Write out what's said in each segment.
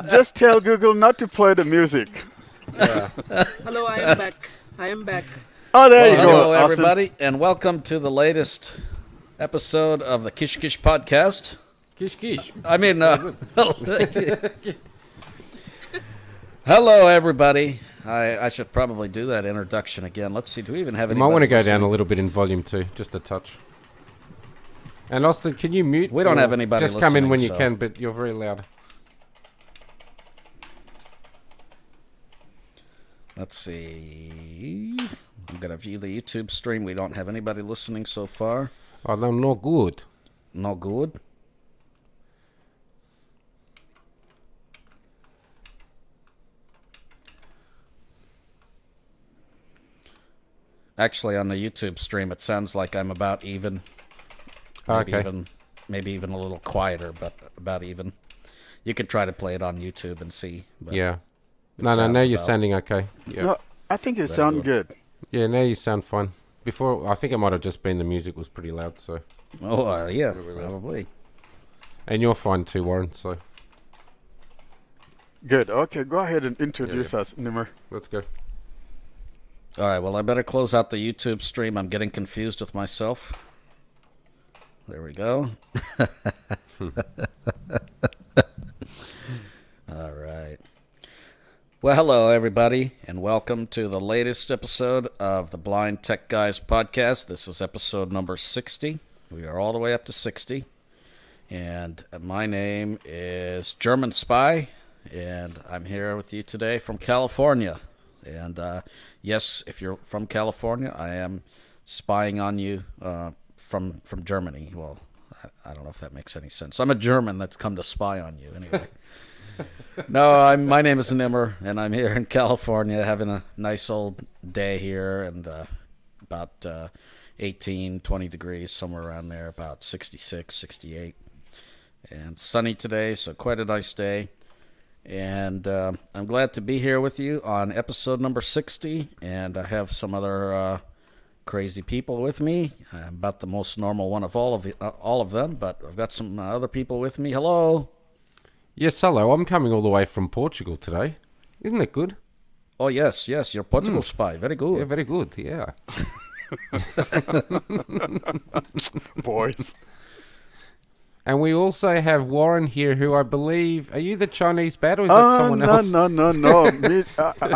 Just tell Google not to play the music. Yeah. Hello, I am back. I am back. Oh, there you go. Hello, Awesome. everybody, and welcome to the latest episode of the Kish Kish podcast. Kish kish. I mean, hello, everybody. I should probably do that introduction again. Let's see. Do we even have You anybody might want to go listening? down a little bit in volume too, just a touch. And Austin, can you mute? We don't or have anybody Just come in when you listening, can, so- but you're very loud. Let's see. I'm going to view the YouTube stream. We don't have anybody listening so far. Oh, no, not good. No good. Actually, on the YouTube stream, it sounds like I'm about even. Maybe Okay. maybe even a little quieter, but about even. You could try to play it on YouTube and see. But Yeah. it No, sounds now you're about- sounding okay. Yeah. No, I think you Very sound good. Yeah, now you sound fine. Before, I think it might have just been the music was pretty loud, so. Oh, yeah, probably. And you're fine too, Warren, so Good. Okay, go ahead and introduce us, Nimer. let's go. All right, well, I better close out the YouTube stream. I'm getting confused with myself. There we go. All right. Well, hello, everybody, and welcome to the latest episode of the Blind Tech Guys podcast. This is episode number 60. We are all the way up to 60. And my name is German Spy, and I'm here with you today from California. And yes, if you're from California, I am spying on you from Germany. Well, I don't know if that makes any sense. I'm a German that's come to spy on you anyway. No, my name is Nimer, and I'm here in California having a nice old day here, and about 18, 20 degrees, somewhere around there, about 66, 68. And sunny today, so quite a nice day. And I'm glad to be here with you on episode number 60, and I have some other crazy people with me. I'm about the most normal one of all of them, but I've got some other people with me. Hello. Yes, hello. I'm coming all the way from Portugal today. Isn't it good? Oh, yes, you're Portugal spy. Very good. Yeah, very good. Yeah. Boys. And we also have Warren here, who I believe... Are you the Chinese bat, or is that someone else? No.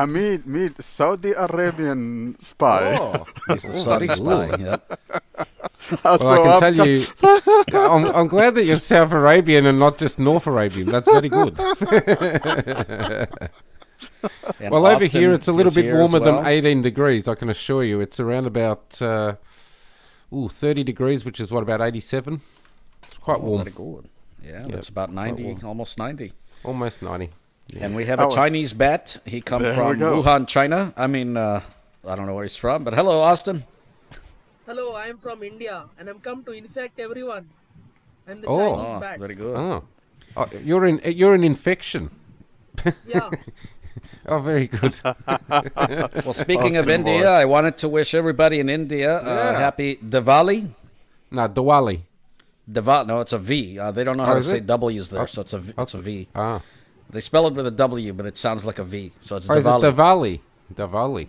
Me, Saudi Arabian spy. Oh, He's the Saudi spy. Yep. well, I can tell you... I'm glad that you're South Arabian and not just North Arabian. That's very good. And Well, over Austin here, it's a little is bit here as warmer well. than 18 degrees, I can assure you. It's around about 30 degrees, which is, what, about 87? It's quite warm. Very good. Yeah, that's about 90, warm. almost 90. Almost 90. And we have I a was- Chinese bat. He come There we from go. Wuhan, China. I mean, I don't know where he's from, but hello, Austin. Hello, I am from India, and I'm come to infect everyone. I'm the Oh. Chinese Oh, bat. very good. Oh. You're an infection. Yeah. Oh, very good. Well, speaking of Austin India, boy. I wanted to wish everybody in India happy Diwali. No, Diwali. No, it's a V. They don't know how to is say it? W's there, so it's a V. Ah. They spell it with a W, but it sounds like a V. So it's Oh, is it Diwali. Diwali? Diwali.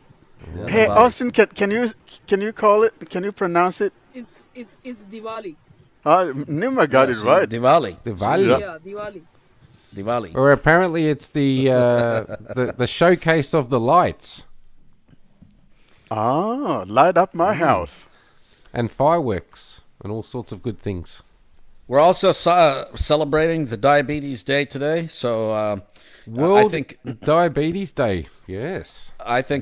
Yeah, Hey, Diwali. Austin, can you call it? Can you pronounce it? It's Diwali. Nimer got Yes, it right. Diwali. Diwali. Yeah, Diwali. Diwali. Or apparently it's the showcase of the lights Ah, light up my house. and fireworks and all sorts of good things. We're also celebrating the Diabetes Day today, so I World think Diabetes Day. Yes.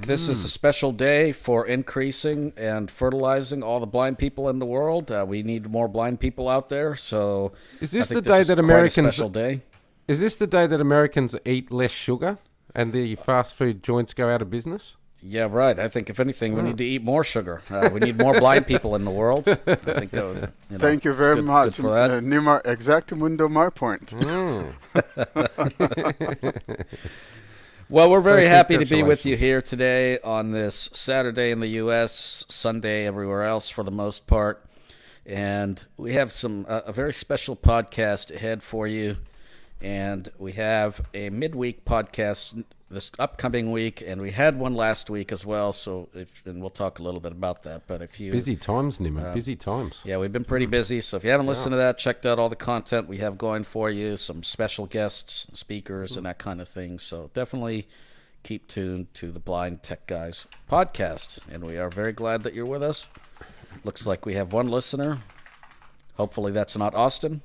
this is a special day for increasing and fertilizing all the blind people in the world. We need more blind people out there, so Is I this think the day is that quite a Americans special day? Is this the day that Americans eat less sugar and the fast food joints go out of business? Yeah, right. I think if anything, we need to eat more sugar. We need more blind people in the world. I think Thank you very good much, for that. Nimer. Exactamundo, my point. Well, we're very So happy to be with you congratulations. here today on this Saturday in the U.S., Sunday everywhere else for the most part. And we have a very special podcast ahead for you. And we have a midweek podcast this upcoming week, and we had one last week as well. So, and we'll talk a little bit about that. But if you busy times, Nimer, busy times. Yeah, we've been pretty busy. So if you haven't listened to that, checked out all the content we have going for you, some special guests, speakers, and that kind of thing. So definitely keep tuned to the Blind Tech Guys podcast, and we are very glad that you're with us. Looks like we have one listener. Hopefully that's not Austin.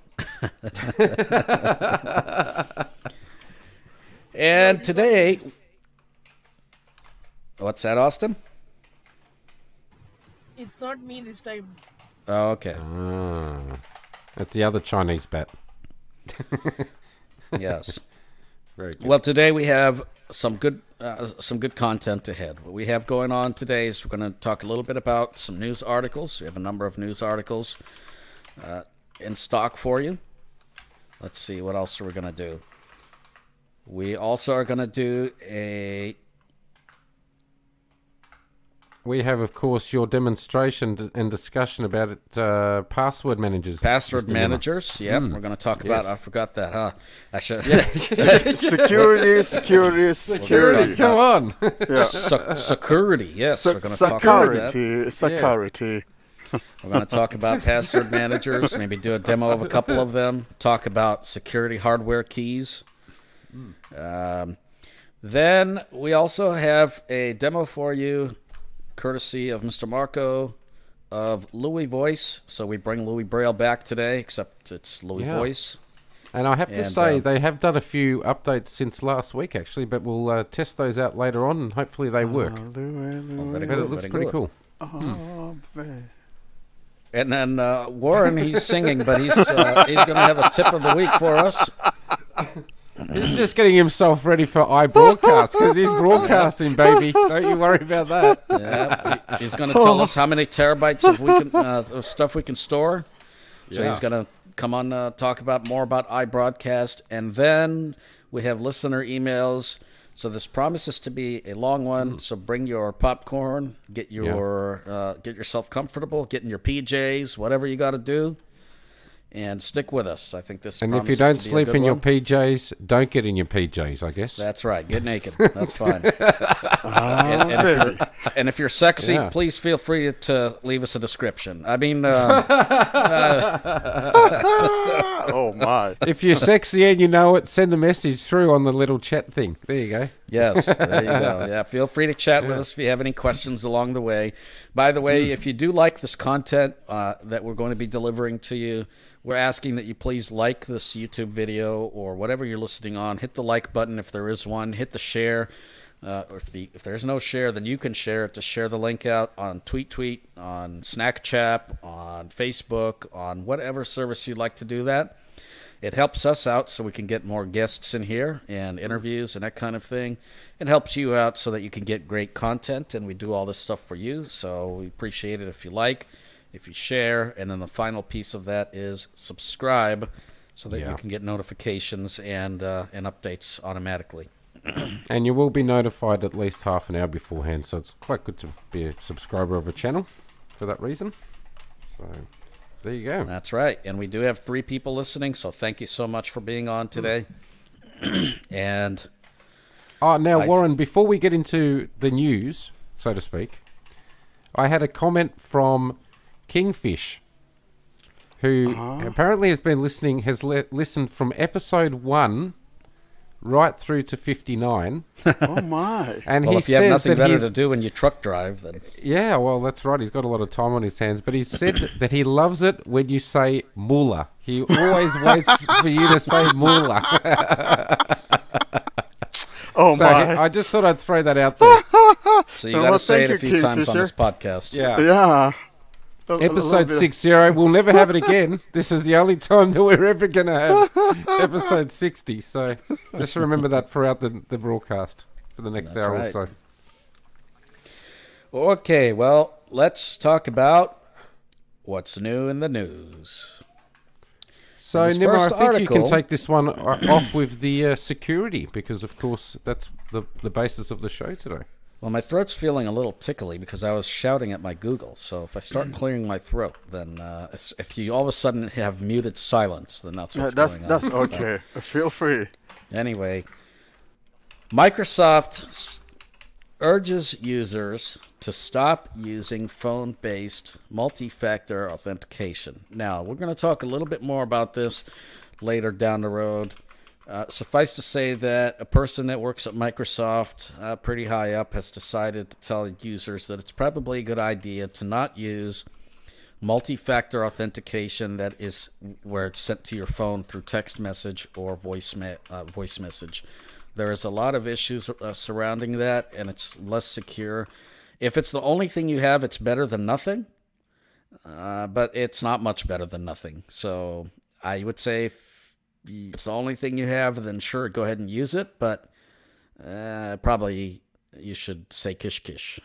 And today, what's that, Austin? It's not me this time. Oh, okay. That's the other Chinese bat. Yes. Very good. Well, today we have some good content ahead. What we have going on today is we're going to talk a little bit about some news articles. We have a number of news articles in stock for you. Let's see, what else are we going to do? We also are going to do We have, of course, your demonstration and discussion about it, password managers. Password Mr. Nimer. managers, yep. We're going to talk about, I forgot that, huh? I should. Security. Come on. Yeah. Security, yes. We're going to talk about that. Security. We're going to talk about password managers, maybe do a demo of a couple of them, talk about security hardware keys. Then we also have a demo for you, courtesy of Mr. Marco of Louie Voice. So we bring Louie Braille back today, except it's Louie Voice. And I have to say, they have done a few updates since last week, actually, but we'll test those out later on, and hopefully they work. But it looks pretty cool. Man. And then Warren, he's singing, but he's going to have a tip of the week for us. He's just getting himself ready for iBroadcast, because he's broadcasting, baby. Don't you worry about that. Yeah, he's going to tell us how many terabytes of stuff we can store. So he's going to come on talk about more about iBroadcast. And then we have listener emails. So this promises to be a long one. So bring your popcorn, get yourself comfortable, get in your PJs, whatever you got to do, and stick with us. I think this. And if you don't sleep in your PJs, don't get in your PJs, I guess. That's right. Get naked. That's fine. And if you're sexy, please feel free to leave us a description. I mean, Oh my! If you're sexy and you know it, send a message through on the little chat thing. There you go. Yes, there you go. Yeah, feel free to chat with us if you have any questions along the way. By the way, if you do like this content that we're going to be delivering to you, we're asking that you please like this YouTube video or whatever you're listening on. Hit the like button if there is one. Hit the share. Or if there's no share, then you can share it. To share the link out on Tweet, on Snackchat, on Facebook, on whatever service you'd like to do that. It helps us out so we can get more guests in here and interviews and that kind of thing. It helps you out so that you can get great content, and we do all this stuff for you. So we appreciate it if you like, if you share, and then the final piece of that is subscribe so that you can get notifications and updates automatically. And you will be notified at least half an hour beforehand, so it's quite good to be a subscriber of a channel for that reason. So there you go. That's right. And we do have 3 people listening, so thank you so much for being on today. And now, Warren, before we get into the news, so to speak, I had a comment from Kingfish, who apparently has been listening, has listened from episode 1 right through to 59. Oh my! And well, he if you have says nothing that better to do when you truck drive, then yeah, well, that's right. He's got a lot of time on his hands, but he said that he loves it when you say "moolah." He always waits for you to say "moolah." Oh so my! I just thought I'd throw that out there. so you got to say it a few times on this podcast. Yeah. Episode 60. We'll never have it again. This is the only time that we're ever going to have episode 60. So just remember that throughout the broadcast for the next hour or so. Okay, well, let's talk about what's new in the news. So, Nimer, I think you can take this one off with the security, because, of course, that's the basis of the show today. Well, my throat's feeling a little tickly because I was shouting at my Google. So if I start clearing my throat, then if you all of a sudden have muted silence, then that's what's going on. That's okay. Feel free. Anyway, Microsoft urges users to stop using phone-based multi-factor authentication. Now, we're going to talk a little bit more about this later down the road. Suffice to say that a person that works at Microsoft, pretty high up, has decided to tell users that it's probably a good idea to not use multi-factor authentication that is where it's sent to your phone through text message or voice message. There is a lot of issues surrounding that, and it's less secure. If it's the only thing you have, it's better than nothing, but it's not much better than nothing. So I would say if it's the only thing you have, then sure, go ahead and use it, but probably you should say kish.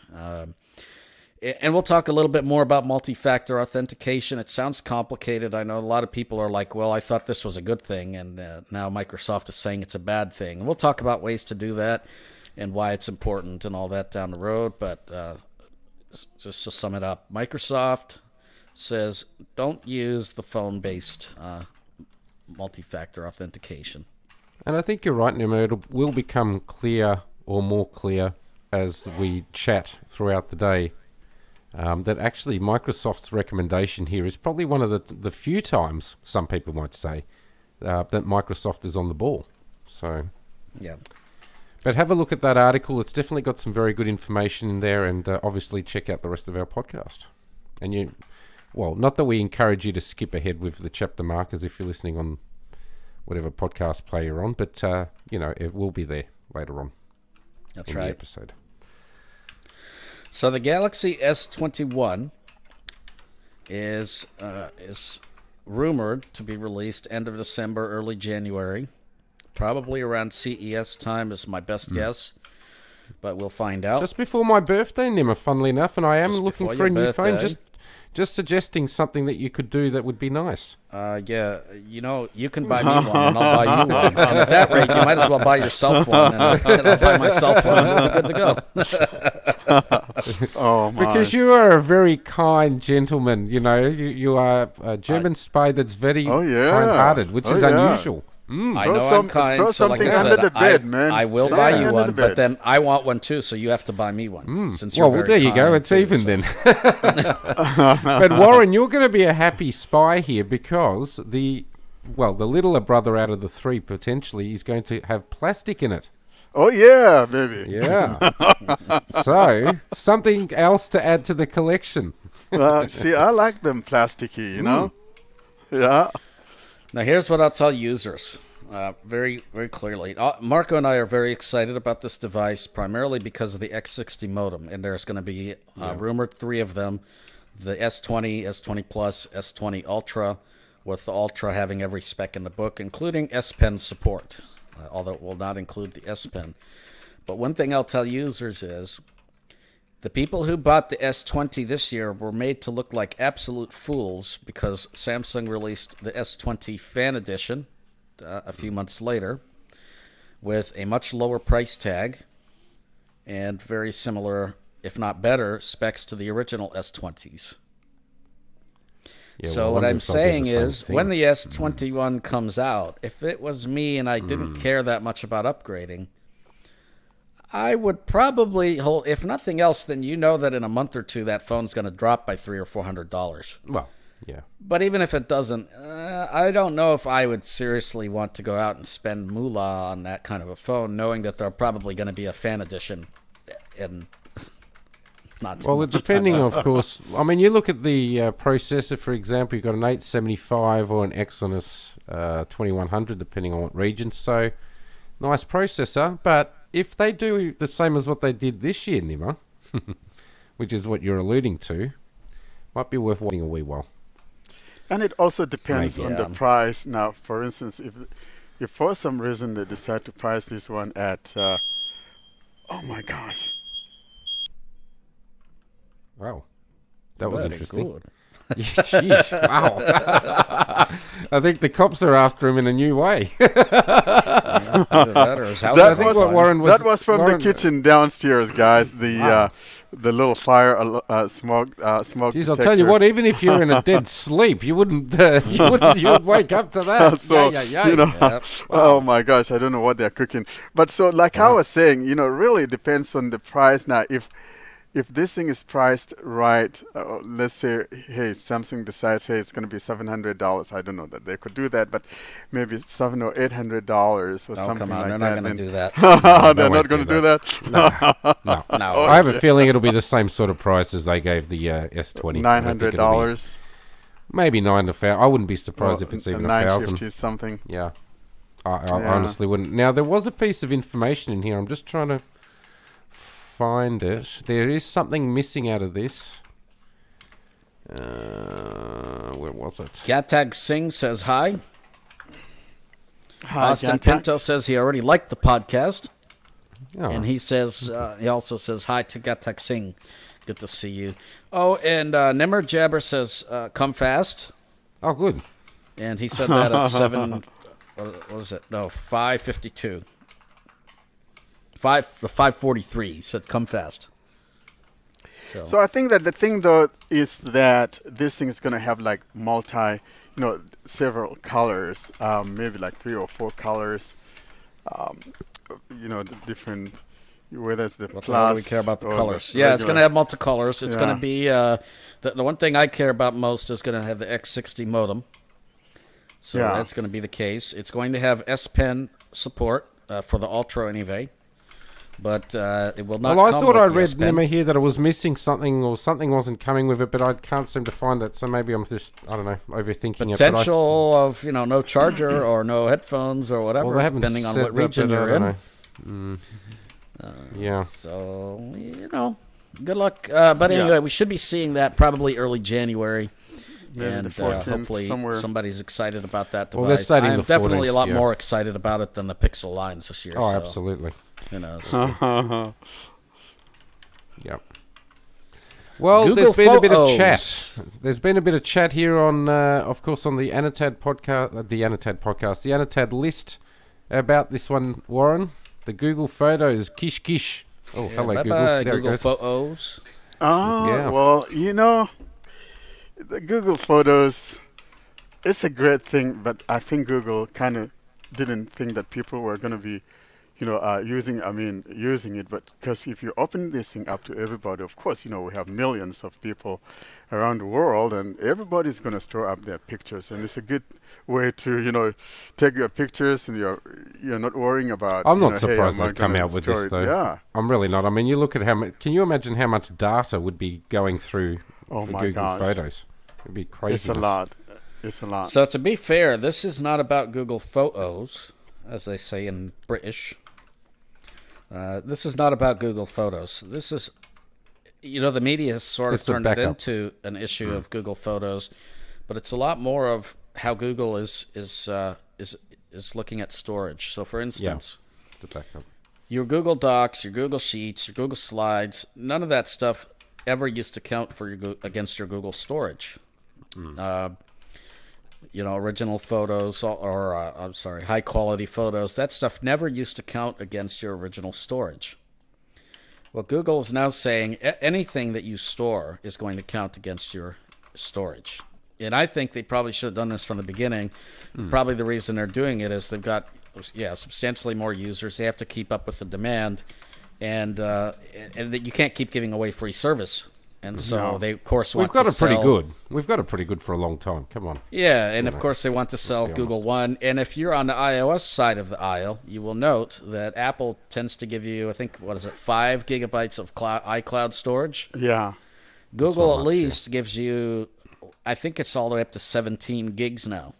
And we'll talk a little bit more about multi-factor authentication. It sounds complicated. I know a lot of people are like, well, I thought this was a good thing, and now Microsoft is saying it's a bad thing. And we'll talk about ways to do that and why it's important and all that down the road. But just to sum it up, Microsoft says don't use the phone-based multi-factor authentication. And I think you're right, Nimer. It will become clear or more clear as we chat throughout the day. That actually Microsoft's recommendation here is probably one of the few times, some people might say, that Microsoft is on the ball. So, yeah. But have a look at that article. It's definitely got some very good information in there, and obviously check out the rest of our podcast. And not that we encourage you to skip ahead with the chapter markers if you're listening on whatever podcast player you're on, but it will be there later on. That's in right. The episode. So the Galaxy S21 is rumored to be released end of December, early January. Probably around CES time is my best guess, but we'll find out. Just before my birthday, Nimmer, funnily enough, and I am looking for a new phone. Just suggesting something that you could do that would be nice. Yeah, you can buy me one, and I'll buy you one. And at that rate, you might as well buy yourself one, and I'll buy myself one, and we'll be good to go. Oh, my. Because you are a very kind gentleman, you are a German spy that's very kind-hearted, which is unusual. I know I'm kind, so like I said, I will buy you one, but then I want one too, so you have to buy me one. Since you're very there you go. It's even then. But Warren, you're going to be a happy spy here because the littler brother out of the three potentially is going to have plastic in it. Oh, yeah, baby. Yeah. So, something else to add to the collection. See, I like them plasticky, you know? Yeah. Now, here's what I'll tell users very, very clearly. Marco and I are very excited about this device, primarily because of the X60 modem. And there's going to be rumored 3 of them, the S20, S20 Plus, S20 Ultra, with the Ultra having every spec in the book, including S Pen support, although it will not include the S Pen. But one thing I'll tell users is the people who bought the S20 this year were made to look like absolute fools because Samsung released the S20 Fan Edition a few months later with a much lower price tag and very similar, if not better, specs to the original S20s. Yeah, so what I'm saying is when the S21 comes out, if it was me and I didn't care that much about upgrading, I would probably hold, if nothing else, then that in a month or two that phone's going to drop by $300 or $400. Well, yeah. But even if it doesn't, I don't know if I would seriously want to go out and spend moolah on that kind of a phone, knowing that they're probably going to be a fan edition and not too much. Depending, of course. I mean, you look at the processor, for example, you've got an 875 or an Exynos 2100, depending on what region. So, nice processor, but if they do the same as what they did this year, Nimmer, which is what you're alluding to, might be worth waiting a wee while. And it also depends on the price. Now, for instance, if for some reason they decide to price this one at, oh my gosh. Wow. That was interesting. Good. Jeez, wow. I think the cops are after him in a new way. Either that or his house. That is on fire. that was from the kitchen downstairs, guys. The little fire smoke Jeez, detector. I'll tell you what. Even if you're in a dead sleep, you wouldn't you'd wake up to that. So, yeah. you know, oh my gosh, I don't know what they're cooking. But so, like I was saying, you know, really depends on the price. Now, if this thing is priced right, let's say, hey, Samsung decides, hey, it's going to be $700. I don't know that they could do that, but maybe $700 or $800 or something come on, like they're that. not going to do that. They're not going to do that. No. I have a feeling it'll be the same sort of price as they gave the S20. $900. Maybe $900. I wouldn't be surprised if it's even $1,000. $950 something. Yeah. I honestly wouldn't. Now, there was a piece of information in here. I'm just trying to find it. There is something missing out of this. Where was it? Gatag Singh says hi. Hi, Austin Gatag. Pinto says he already liked the podcast. Oh. And he says, he also says hi to Gatag Singh. Good to see you. Oh, and Nimer Jabber says, come fast. Oh, good. And he said that at 7, what was it? No, 5:52. 5:43. He said, come fast. So I think that the thing, though, is that this thing is going to have like several colors, maybe like 3 or 4 colors, the different, whether it's the What plus. do we care about the or colors? the Yeah, it's going to regular. have multicolors. It's going to be, the one thing I care about most is going to have the X60 modem. So that's going to be the case. It's going to have S Pen support for the Ultra anyway. But it will not. Well, I come thought with I the read S Pen. Nimmer here that it was missing something or something wasn't coming with it, but I can't seem to find that. So maybe I'm just, I don't know, overthinking it. Potential of no charger or no headphones or whatever, Well, they haven't depending on said what that, region but I you're don't in. know. Yeah. So good luck. But anyway, we should be seeing that probably early January. Maybe And the 14th, hopefully somewhere. somebody's excited about that device. Well, they're stating I'm the definitely 14th, a lot yeah. more excited about it than the Pixel lines this year. Oh, so, absolutely. So. Yep. Well, Google there's been a bit of Photos. chat. There's been a bit of chat here on, of course, on the Annotated podcast, the Annotated list about this one, Warren. The Google Photos, kish kish. Oh, hello, Google. Bye-bye, There it Google goes. Photos. Oh, well, the Google Photos, it's a great thing, but I think Google kind of didn't think that people were going to be, using it. But because if you open this thing up to everybody, of course, we have millions of people around the world, and everybody's going to store up their pictures. And it's a good way to, take your pictures, and you're not worrying about. I'm not hey, surprised am I they've come gonna out with store this, it? though. Yeah. I'm really not. I mean, you look at how much. Can you imagine how much data would be going through Oh the my Google gosh. Photos? It'd be crazy. It's a lot. It's a lot. So to be fair, this is not about Google Photos, as they say in British. This is not about Google Photos. This is, the media has sort of It's a turned it backup. into an issue of Google Photos, but it's a lot more of how Google is looking at storage. So, for instance, The backup. your Google Docs, your Google Sheets, your Google Slides, none of that stuff ever used to count for against your Google storage. Original photos or high quality photos, that stuff never used to count against your original storage. Well, Google is now saying anything that you store is going to count against your storage. And I think they probably should have done this from the beginning. Probably the reason they're doing it is they've got substantially more users. They have to keep up with the demand, and that you can't keep giving away free service. And so they, of course, want to sell... We've got it pretty good for a long time. Come on. Yeah, and of course they want to sell Google One. And if you're on the iOS side of the aisle, you will note that Apple tends to give you, I think, 5 gigabytes of iCloud storage. Yeah. Google at least gives you, I think it's all the way up to 17 gigs now.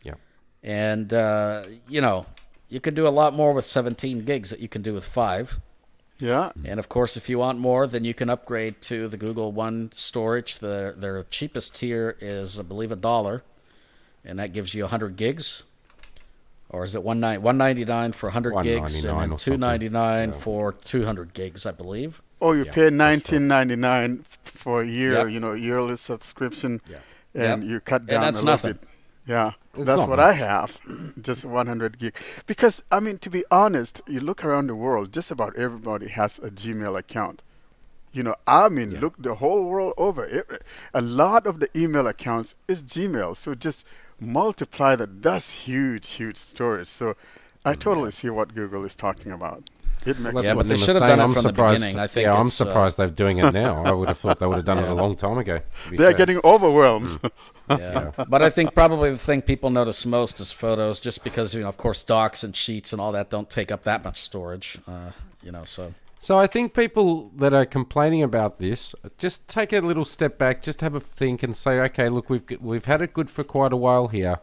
Yeah. And, you can do a lot more with 17 gigs that you can do with 5. Yeah. And, of course, if you want more, then you can upgrade to the Google One storage. Their cheapest tier is, I believe, $1, and that gives you 100 gigs. Or is it $199 for 100 gigs and then $299 for 200 gigs, I believe. Oh, you pay $19.99 for a year, Yep. yearly subscription, and you cut down and that's a little nothing. bit. Yeah, It's that's not what I much. have, just 100 gig. Because, I mean, to be honest, you look around the world, just about everybody has a Gmail account. I mean, Yeah. look the whole world over. A lot of the email accounts is Gmail. So just multiply that. That's huge, huge storage. So I totally see what Google is talking about. It Well, makes that's Yeah, what but they Tim was should have saying. done it I'm from the surprised. beginning. I think I'm it's, surprised they're doing it now. I would have thought they would have done it a long time ago. To be They're fair. getting overwhelmed. Yeah, but I think probably the thing people notice most is photos, just because of course, docs and sheets and all that don't take up that much storage. So So I think people that are complaining about this just take a little step back, just have a think, and say, okay, look, we've had it good for quite a while here,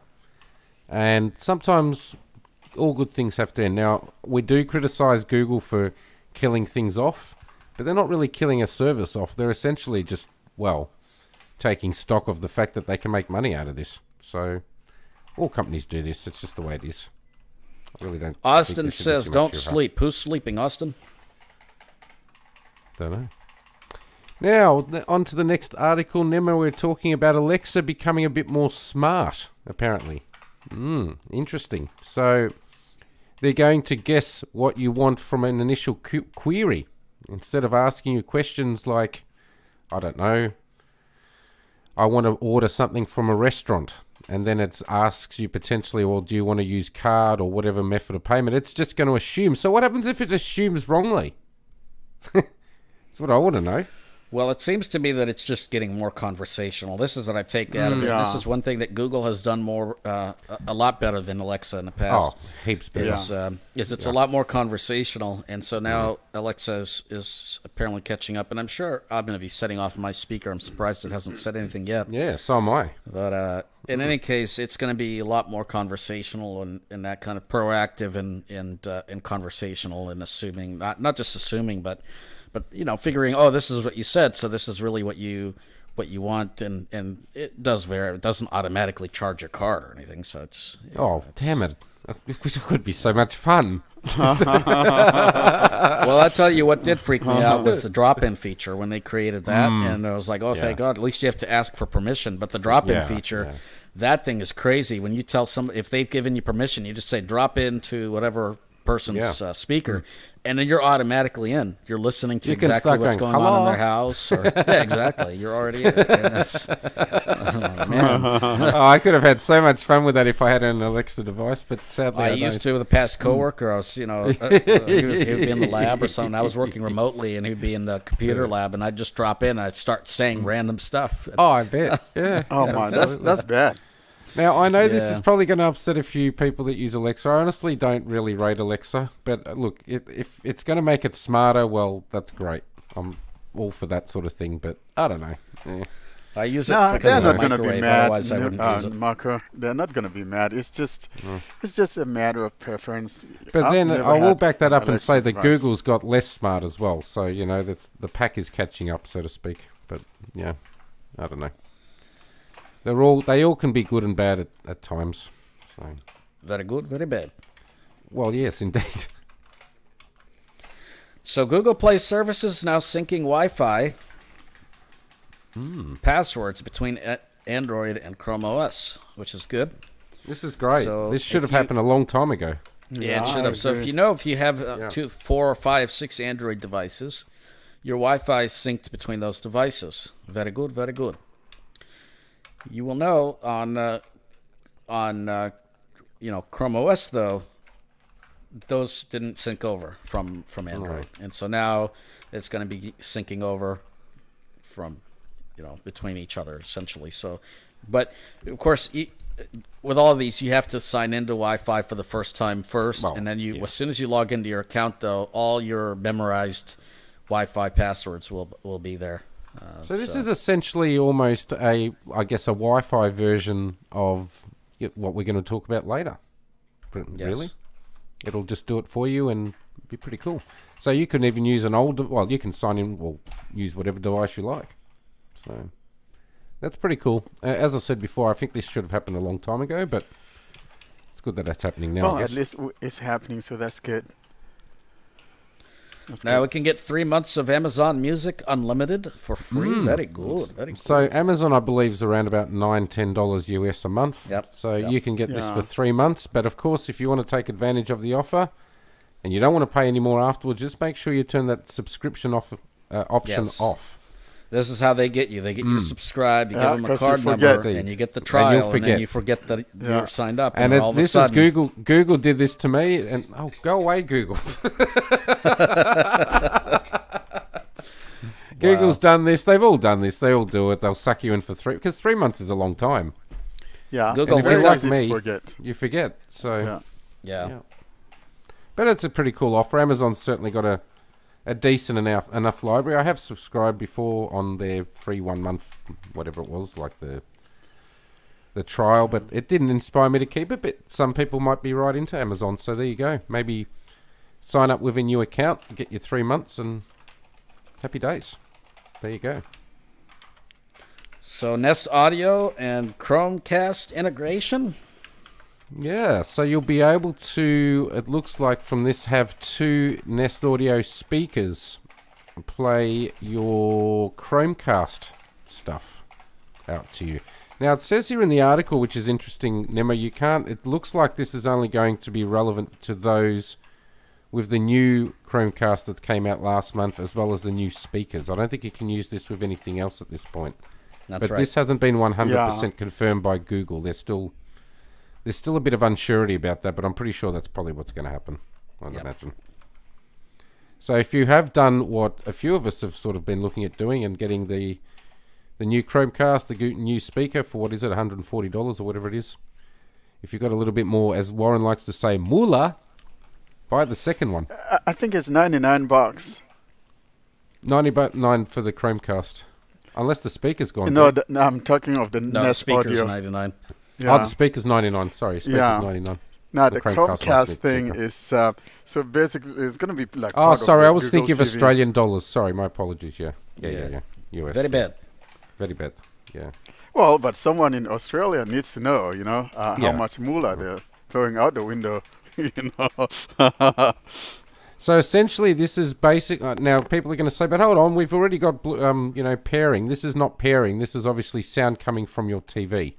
and sometimes all good things have to end. Now we do criticize Google for killing things off, but they're not really killing a service off. They're essentially just taking stock of the fact that they can make money out of this. So all companies do this. It's just the way it is. I really don't. Austin says, "Don't sleep." Who's sleeping, Austin? Don't know. Now, on to the next article. Nimer, we're talking about Alexa becoming a bit more smart, apparently. Interesting. So, they're going to guess what you want from an initial query. Instead of asking you questions like, I don't know, I want to order something from a restaurant. And then it asks you potentially, well, do you want to use card or whatever method of payment? It's just going to assume. So what happens if it assumes wrongly? That's what I want to know. Well, it seems to me that it's just getting more conversational. This is what I take out of it. Yeah. This is one thing that Google has done a lot better than Alexa in the past. Oh, heaps better. It's a lot more conversational, and so now Alexa is apparently catching up. And I'm sure I'm going to be setting off my speaker. I'm surprised it hasn't said anything yet. Yeah, so am I. But in any case, it's going to be a lot more conversational and that kind of proactive and conversational and assuming, not just assuming, but figuring, oh, this is what you said, so this is really what you want, and it does vary. It doesn't automatically charge your card or anything, so it's... Damn it. It could be so much fun. Well, I'll tell you what did freak me out was the drop-in feature when they created that, and I was like, oh, thank God, at least you have to ask for permission, but the drop-in feature, that thing is crazy. When you tell somebody, if they've given you permission, you just say drop into whatever person's speaker, and then you're automatically in. You're listening to exactly what's going on in their house. Or, yeah, exactly. You're already in. Oh, man. I could have had so much fun with that if I had an Alexa device, but sadly I used don't. to with a past coworker. I was, he would be in the lab or something. I was working remotely, and he'd be in the computer lab, and I'd just drop in. And I'd start saying random stuff. Oh, I bet. Yeah. Oh, my, that's bad. Now, I know this is probably going to upset a few people that use Alexa. I honestly don't really rate Alexa, but look, if it's going to make it smarter, well, that's great. I'm all for that sort of thing, but I don't know. Yeah. I use it because they're of not the going to be microwave, mad, otherwise I wouldn't use it. Marco. They're not going to be mad. It's just a matter of preference. But then I will back that up and Alexa say that device. Google's got less smart as well. So, that's the pack is catching up, so to speak. But, yeah, I don't know. They all can be good and bad at times. So. Very good, very bad. Well, yes, indeed. So Google Play services now syncing Wi-Fi passwords between Android and Chrome OS, which is good. This is great. So this should have happened a long time ago. Yeah, it should have. So if you have 2, 4, 5, 6 Android devices, your Wi-Fi is synced between those devices. Very good, very good. You will know on Chrome OS though, those didn't sync over from Android, and so now it's going to be syncing over from between each other essentially. So, but of course, with all of these, you have to sign into Wi-Fi for the first time first, and then as soon as you log into your account, though, all your memorized Wi-Fi passwords will be there. So this is essentially almost a Wi-Fi version of what we're going to talk about later. Really? It'll just do it for you and be pretty cool. So you can even use you can sign in, use whatever device you like. So that's pretty cool. As I said before, I think this should have happened a long time ago, but it's good that that's happening now. Well, at least it's happening, so that's good. Now we can get 3 months of Amazon Music Unlimited for free. Very good. Very cool. So Amazon, I believe, is around about $9-10 US a month. Yep. So you can get this for 3 months. But of course, if you want to take advantage of the offer and you don't want to pay any more afterwards, just make sure you turn that subscription option off. This is how they get you. They get you to subscribe. You give them a card number, and you get the trial, and then you forget that you're signed up. And all of a this sudden, is Google. Google did this to me, and go away, Google. Google's done this. They've all done this. They all do it. They'll suck you in for 3 months is a long time. Yeah, Google, it's if you're very like easy me, to forget. you forget. So yeah. But it's a pretty cool offer. Amazon's certainly got a decent enough library. I have subscribed before on their free 1 month, whatever it was, like the trial, but it didn't inspire me to keep it. But some people might be right into Amazon, so there you go. Maybe sign up with a new account, get your 3 months, and happy days. There you go. So Nest Audio and Chromecast integration. Yeah, so you'll be able to, it looks like from this, have 2 Nest Audio speakers play your Chromecast stuff out to you. Now, it says here in the article, which is interesting, Nimer, it looks like this is only going to be relevant to those with the new Chromecast that came out last month, as well as the new speakers. I don't think you can use this with anything else at this point. That's but this hasn't been 100% confirmed by Google. There's still a bit of unsurety about that, but I'm pretty sure that's probably what's going to happen, I'd imagine. So if you have done what a few of us have sort of been looking at doing and getting the new Chromecast, the new speaker for, what is it, $140 or whatever it is, if you've got a little bit more, as Warren likes to say, moolah, buy the second one. I think it's $99. $99 for the Chromecast. Unless the speaker's gone. No, I'm talking of the Nest speaker's Audio. $99. Yeah. Oh, the speaker's $99. Sorry, speaker's $99. No, the Chromecast thing is so basically it's going to be like. Oh, sorry, I was Google thinking of TV. Australian dollars. Sorry, my apologies. Yeah. US. Very bad. Very bad. Yeah. Well, but someone in Australia needs to know, how much moolah they're throwing out the window, So essentially, this is basic. Now, people are going to say, "But hold on, we've already got, pairing. This is not pairing. This is obviously sound coming from your TV."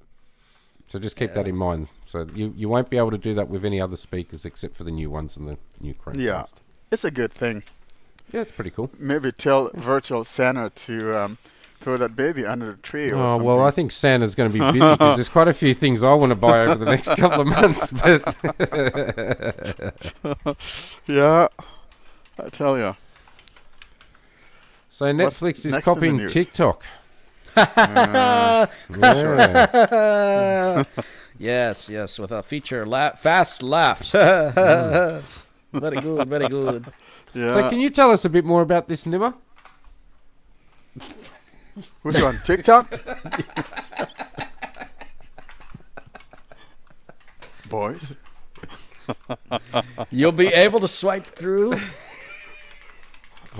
So just keep that in mind. So you won't be able to do that with any other speakers except for the new ones and the new Chromecast. Yeah, it's a good thing. Yeah, it's pretty cool. Maybe tell virtual Santa to throw that baby under the tree or something. Well, I think Santa's going to be busy because there's quite a few things I want to buy over the next couple of months. But yeah, I tell you. So Netflix is next in the copying news? TikTok. Yes, with a feature fast laughs. Very good, very good. Yeah. So can you tell us a bit more about this, Nimer? Who's on TikTok? Boys. You'll be able to swipe through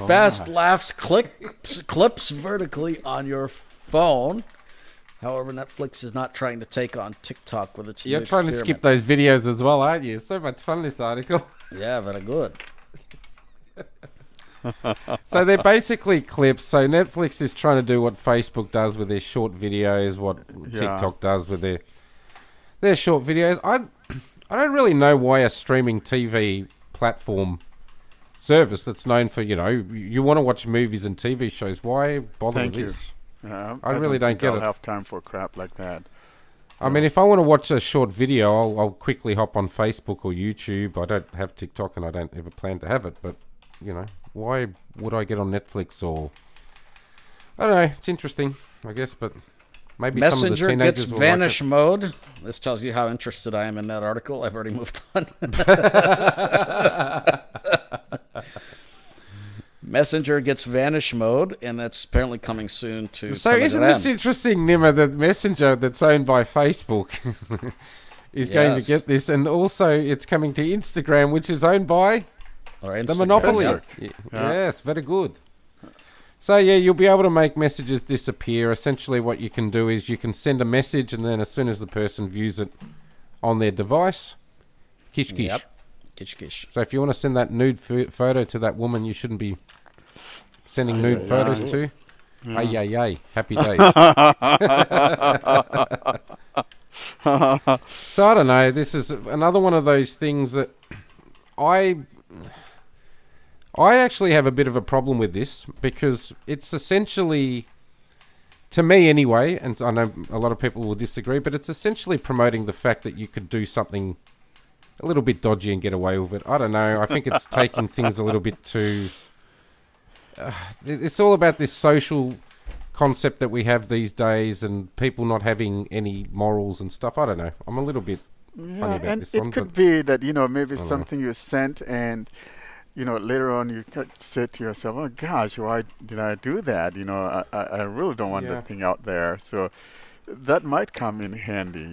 fast laughs clips vertically on your phone. However, Netflix is not trying to take on TikTok with its You're new trying to skip those videos as well, aren't you? So much fun, this article. Yeah, very good. So they're basically clips. So Netflix is trying to do what Facebook does with their short videos, what TikTok does with their short videos. I don't really know why a streaming TV platform service that's known for, you want to watch movies and TV shows, why bother with this? I really don't get it. I have time for crap like that. I mean, if I want to watch a short video, I'll quickly hop on Facebook or YouTube. I don't have TikTok and I don't ever plan to have it, but, why would I get on Netflix or... I don't know, it's interesting, I guess, but maybe some of the Messenger teenagers gets will vanish like it. mode. This tells you how interested I am in that article. I've already moved on. Messenger gets vanish mode, and that's apparently coming soon to So isn't this interesting, Nimer, that Messenger that's owned by Facebook is going to get this, and also it's coming to Instagram, which is owned by the monopoly. Yes, very good. So you'll be able to make messages disappear. Essentially what you can do is you can send a message, and then as soon as the person views it on their device, kish kish. Yep. Kish kish. So if you want to send that nude photo to that woman, you shouldn't be sending nude photos to. Ay, ay, ay. Happy days. So I don't know. This is another one of those things that I actually have a bit of a problem with this, because it's essentially, to me anyway, and I know a lot of people will disagree, but it's essentially promoting the fact that you could do something a little bit dodgy and get away with it. I don't know. I think it's taking things a little bit too... it's all about this social concept that we have these days, and people not having any morals and stuff. I don't know. I'm a little bit funny about this one. And it could be that, maybe something you sent and, later on you could say to yourself, oh gosh, why did I do that? I really don't want that thing out there. So that might come in handy,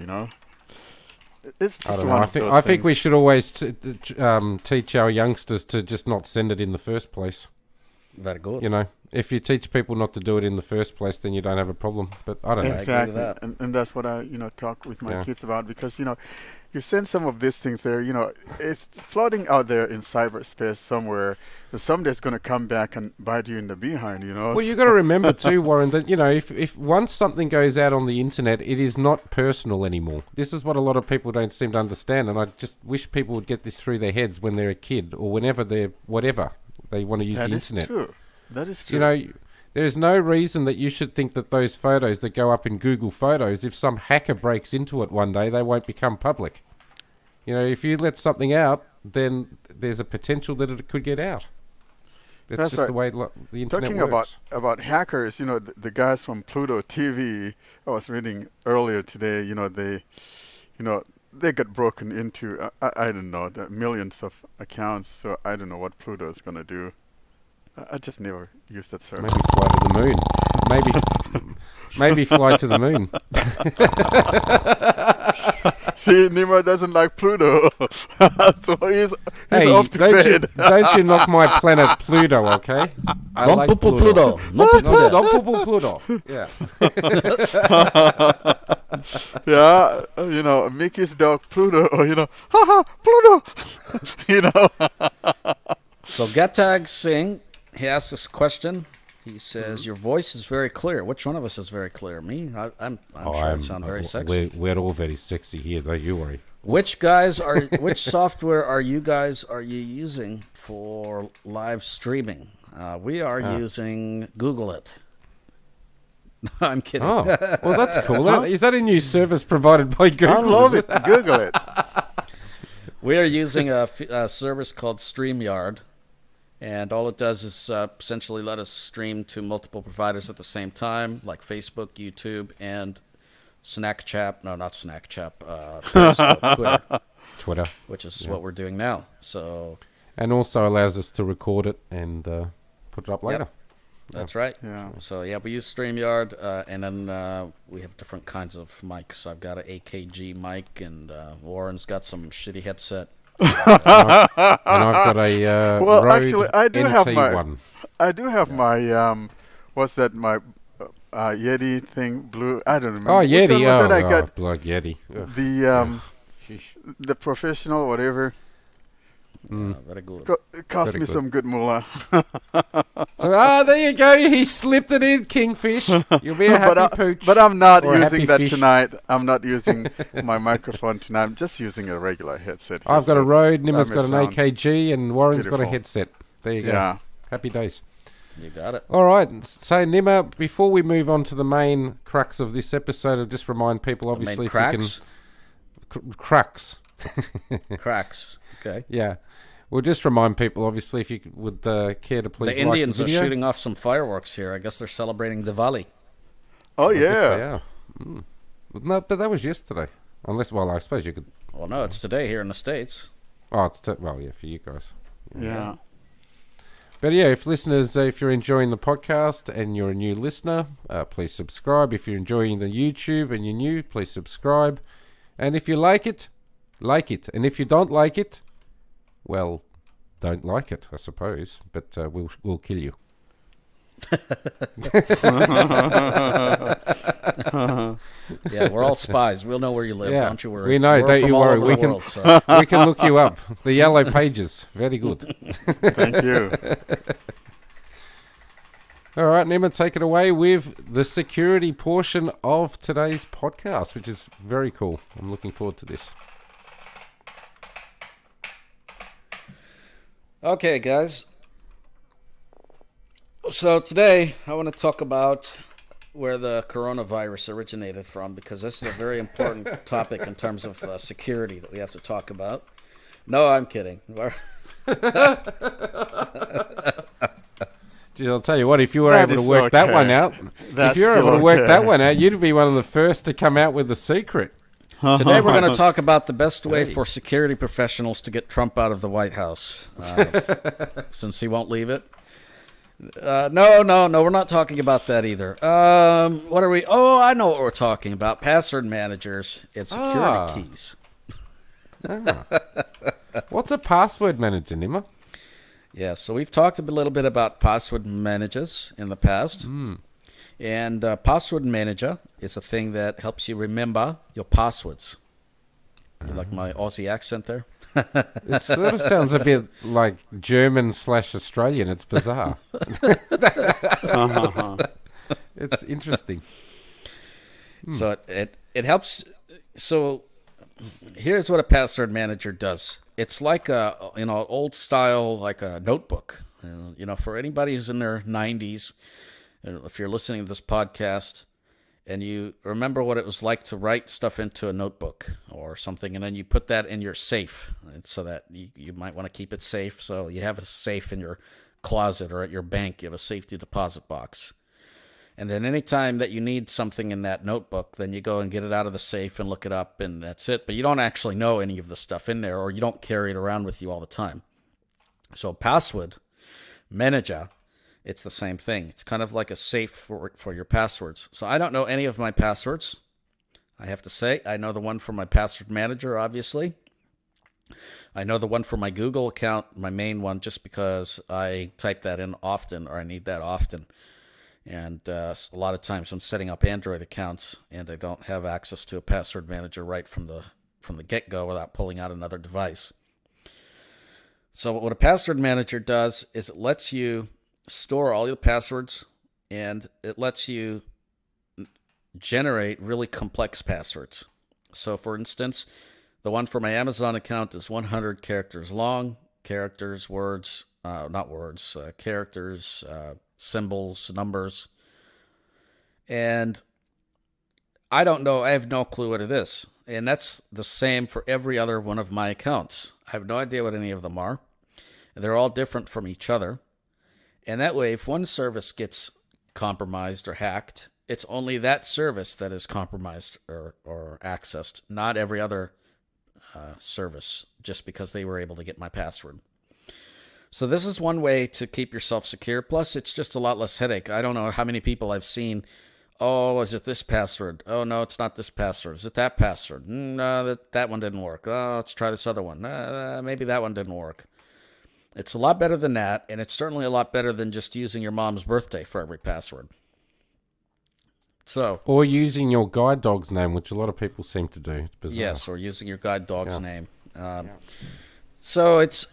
It's just one of those things. I think we should always teach our youngsters to just not send it in the first place. Very good. If you teach people not to do it in the first place, then you don't have a problem. But I don't know. Exactly. And that's what I, talk with my kids about, because, you send some of these things there, it's floating out there in cyberspace somewhere. Someday it's going to come back and bite you in the behind, Well, you got to remember too, Warren, that, if once something goes out on the internet, it is not personal anymore. This is what a lot of people don't seem to understand. And I just wish people would get this through their heads when they're a kid, or whenever they're whatever they want to use the internet. That is true. There is no reason that you should think that those photos that go up in Google Photos, if some hacker breaks into it one day, they won't become public. If you let something out, then there's a potential that it could get out. That's just right. The way the internet works. Talking about hackers, the guys from Pluto TV, I was reading earlier today, they got broken into, I don't know, millions of accounts, so I don't know what Pluto is going to do. I just never used that service. Maybe fly to the moon. Maybe fly to the moon. See, Nimer doesn't like Pluto, so he's off to bed. Don't you knock my planet Pluto, okay? I don't like Pluto. Don't poo Pluto. Yeah. Yeah, Mickey's dog Pluto, haha, Pluto, So Gatag Singh, he asked this question. He says, your voice is very clear. Which one of us is very clear? Me? I'm sure I sound very sexy. We're all very sexy here, don't you worry. Which software are you using for live streaming? We are using Google It. No, I'm kidding. Oh, well, that's cool. Is that a new service provided by Google? I love it. Google it. We are using a service called StreamYard. And all it does is essentially let us stream to multiple providers at the same time, like Facebook, YouTube, and Snapchat. No, not Snapchat. Twitter. Which is what we're doing now. So, and also allows us to record it and put it up later. Yep. That's right. Yeah. So, we use StreamYard, and then we have different kinds of mics. I've got an AKG mic, and Warren's got some shitty headset. and I've got a Rode actually, I do have my one. I do have my what's that? My Yeti thing, blue. I don't remember. Oh, Yeti! That I got? Blood Yeti. The professional, whatever. Very good. It cost me some good moolah. So, there you go. He slipped it in, Kingfish. You'll be a happy pooch. But I'm not using that fish. tonight. I'm not using my microphone tonight. I'm just using a regular headset. I've got a Rode, Nimer's got an AKG, and Warren's got a headset. There you go. Yeah. Happy days. You got it. All right. So, Nimer, before we move on to the main crux of this episode, I'll just remind people, obviously, if you can... Crux. Cracks. Okay. Yeah. We'll just remind people, obviously, if you would care to please the Indians are shooting off some fireworks here. I guess they're celebrating Diwali. Oh, yeah. Yeah. No, but that was yesterday. Unless, I suppose you could... Well, no, it's today here in the States. Oh, it's... yeah, for you guys. Yeah. But yeah, if listeners, if you're enjoying the podcast and you're a new listener, please subscribe. If you're enjoying the YouTube and you're new, please subscribe. And if you like it, like it. And if you don't like it, well, don't like it, I suppose. But we'll kill you. Yeah, we're all spies. We'll know where you live. Yeah, Don't you worry. we know. We're Don't from you all worry. over We the can world, so. we can look you up. The yellow pages. Very good. Thank you. All right, Nimer, take it away with the security portion of today's podcast, which is very cool. I'm looking forward to this. Okay, guys. So today I want to talk about where the coronavirus originated from, because this is a very important topic in terms of security that we have to talk about. No, I'm kidding. Gee, I'll tell you what, if you were able to work that one out, if you were able to work that one out, you'd be one of the first to come out with the secret. Today we're going to talk about the best way for security professionals to get Trump out of the White House, since he won't leave it. No, we're not talking about that either. What are we? Oh, I know what we're talking about. Password managers and security keys. What's a password manager, Nimer? Yeah, so we've talked a little bit about password managers in the past. And password manager is a thing that helps you remember your passwords. You like my Aussie accent there? It sort of sounds a bit like German/Australian. It's bizarre. It's interesting. So it helps. So here's what a password manager does. It's like a old style, like a notebook. For anybody who's in their 90s, if you're listening to this podcast and you remember what it was like to write stuff into a notebook or something, and then you put that in your safe, and so that you might want to keep it safe. So you have a safe in your closet, or at your bank, you have a safety deposit box. And then anytime that you need something in that notebook, then you go and get it out of the safe and look it up, and that's it. But you don't actually know any of the stuff in there, or you don't carry it around with you all the time. So password manager, it's the same thing. It's kind of like a safe for your passwords. So I don't know any of my passwords, I have to say. I know the one for my password manager, obviously. I know the one for my Google account, my main one, just because I type that in often, or I need that often. And a lot of times when setting up Android accounts and I don't have access to a password manager right from the get-go without pulling out another device. So what a password manager does is it lets you store all your passwords, and it lets you generate really complex passwords. So for instance, the one for my Amazon account is 100 characters long. Characters, words, not words, characters, symbols, numbers. And I don't know, I have no clue what it is. And that's the same for every other one of my accounts. I have no idea what any of them are. And they're all different from each other. And that way, if one service gets compromised or hacked, it's only that service that is compromised or accessed, not every other service, just because they were able to get my password. So this is one way to keep yourself secure. Plus, it's just a lot less headache. I don't know how many people I've seen. Oh, is it this password? Oh, no, it's not this password. Is it that password? No, that one didn't work. Oh, let's try this other one. Maybe that one didn't work. It's a lot better than that, and it's certainly a lot better than just using your mom's birthday for every password. So, or using your guide dog's name, which a lot of people seem to do. It's bizarre. Yes, or using your guide dog's name. So it's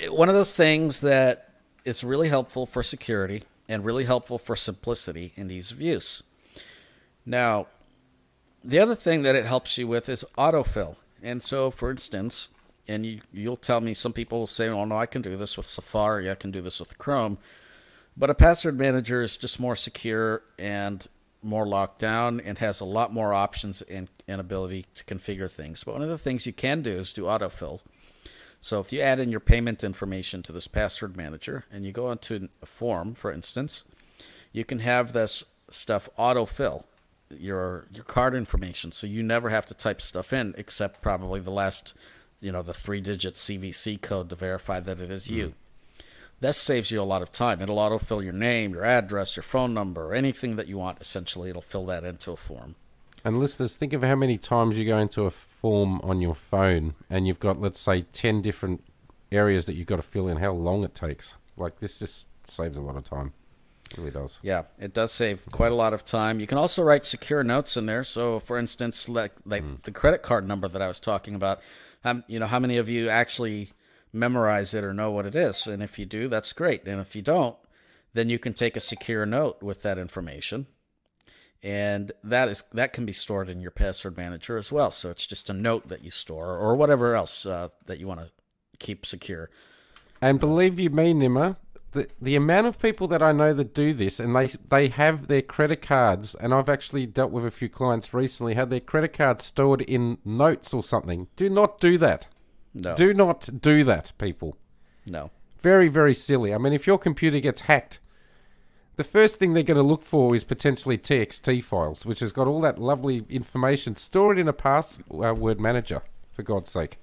one of those things that is really helpful for security and really helpful for simplicity and ease of use. Now, the other thing that it helps you with is autofill. And so, for instance, and you'll tell me, some people will say, oh, no, I can do this with Safari, I can do this with Chrome. But a password manager is just more secure and more locked down and has a lot more options and ability to configure things. But one of the things you can do is do autofill. So if you add in your payment information to this password manager and you go into a form, for instance, you can have this stuff autofill your card information, so you never have to type stuff in except probably the last, the 3-digit CVC code to verify that it is you. That saves you a lot of time. It'll autofill your name, your address, your phone number, anything that you want. Essentially, it'll fill that into a form. And listeners, think of how many times you go into a form on your phone and you've got, let's say, 10 different areas that you've got to fill in, how long it takes. Like, this just saves a lot of time. It really does. Yeah, it does save quite a lot of time. You can also write secure notes in there. So, for instance, like the credit card number that I was talking about, you know, how many of you actually memorize it or know what it is? And if you do, that's great. And if you don't, then you can take a secure note with that information. And that can be stored in your password manager as well. So it's just a note that you store or whatever else that you want to keep secure. And believe you me, Nimer, the amount of people that I know that do this, and they have their credit cards, and I've actually dealt with a few clients recently, had their credit cards stored in notes or something. Do not do that. No. Do not do that, people. No. Very, very silly. I mean, if your computer gets hacked, the first thing they're going to look for is potentially TXT files, which has got all that lovely information. Store it in a password manager, for God's sake.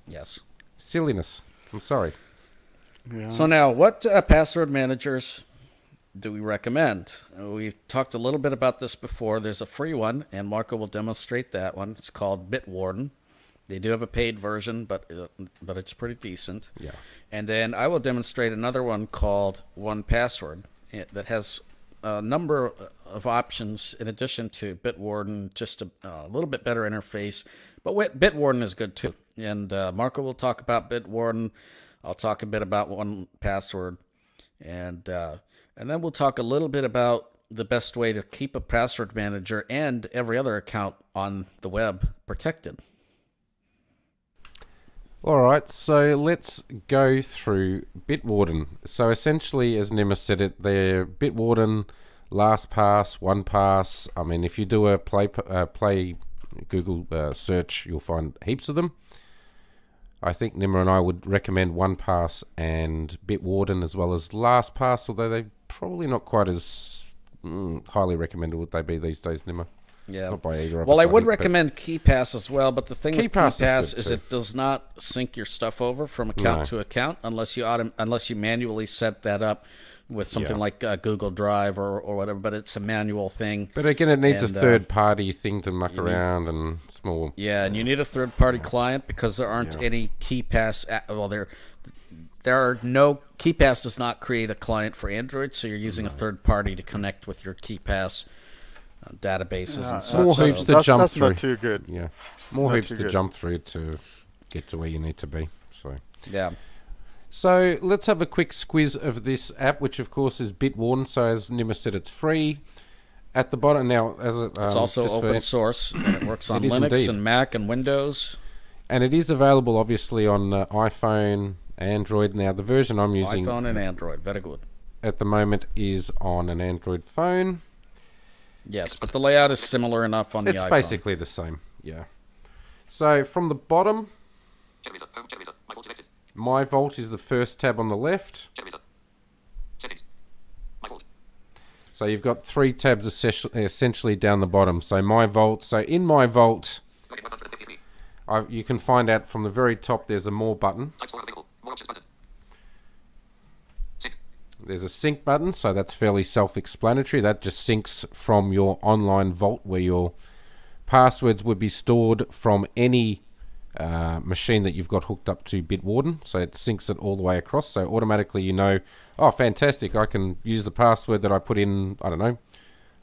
Yes. Silliness. I'm sorry. Yeah. So now, what password managers do we recommend? We've talked a little bit about this before. There's a free one, and Marco will demonstrate that one. It's called Bitwarden. They do have a paid version, but it's pretty decent. Yeah. And then I will demonstrate another one called 1Password that has a number of options in addition to Bitwarden, just a little bit better interface. But Bitwarden is good too. And Marco will talk about Bitwarden. I'll talk a bit about 1Password. And then we'll talk a little bit about the best way to keep a password manager and every other account on the web protected. All right, so let's go through Bitwarden. So essentially, as Nimer said it, they're Bitwarden, LastPass, 1Pass. I mean, if you do a play Google search, you'll find heaps of them. I think Nimer and I would recommend 1Pass and Bitwarden as well as LastPass, although they're probably not quite as highly recommended would they be these days, Nimer. Yeah. Not by either of well, us, I would think, recommend KeyPass as well, but the thing with KeyPass is too. it does not sync your stuff over from account to account unless you manually set that up with something like Google Drive or whatever. But it's a manual thing. But again, it needs a third-party thing to muck around and small. Yeah, and you need a third-party client because there aren't any KeyPass. Well, there are no KeyPass does not create a client for Android, so you're using a third party to connect with your KeyPass databases and such. More hoops to jump that's through. not too good. Yeah, more Not hoops too to good. jump through to get to where you need to be. Yeah. So let's have a quick squiz of this app, which of course is Bitwarden. So as Nimer said, it's free. At the bottom now, It's also open source, and it works on Linux and Mac and Windows. And it is available, obviously, on iPhone, Android. Now, the version I'm using iPhone and Android, very good. at the moment is on an Android phone. Yes, but the layout is similar enough on the iPhone. It's basically the same, yeah. So from the bottom, My Vault is the first tab on the left. So you've got three tabs essentially down the bottom. So My Vault. So in My Vault, you can find out from the very top there's a More button. There's a sync button, so that's fairly self-explanatory. That just syncs from your online vault where your passwords would be stored from any machine that you've got hooked up to Bitwarden. So it syncs it all the way across. So automatically you know, oh, fantastic, I can use the password that I put in, I don't know,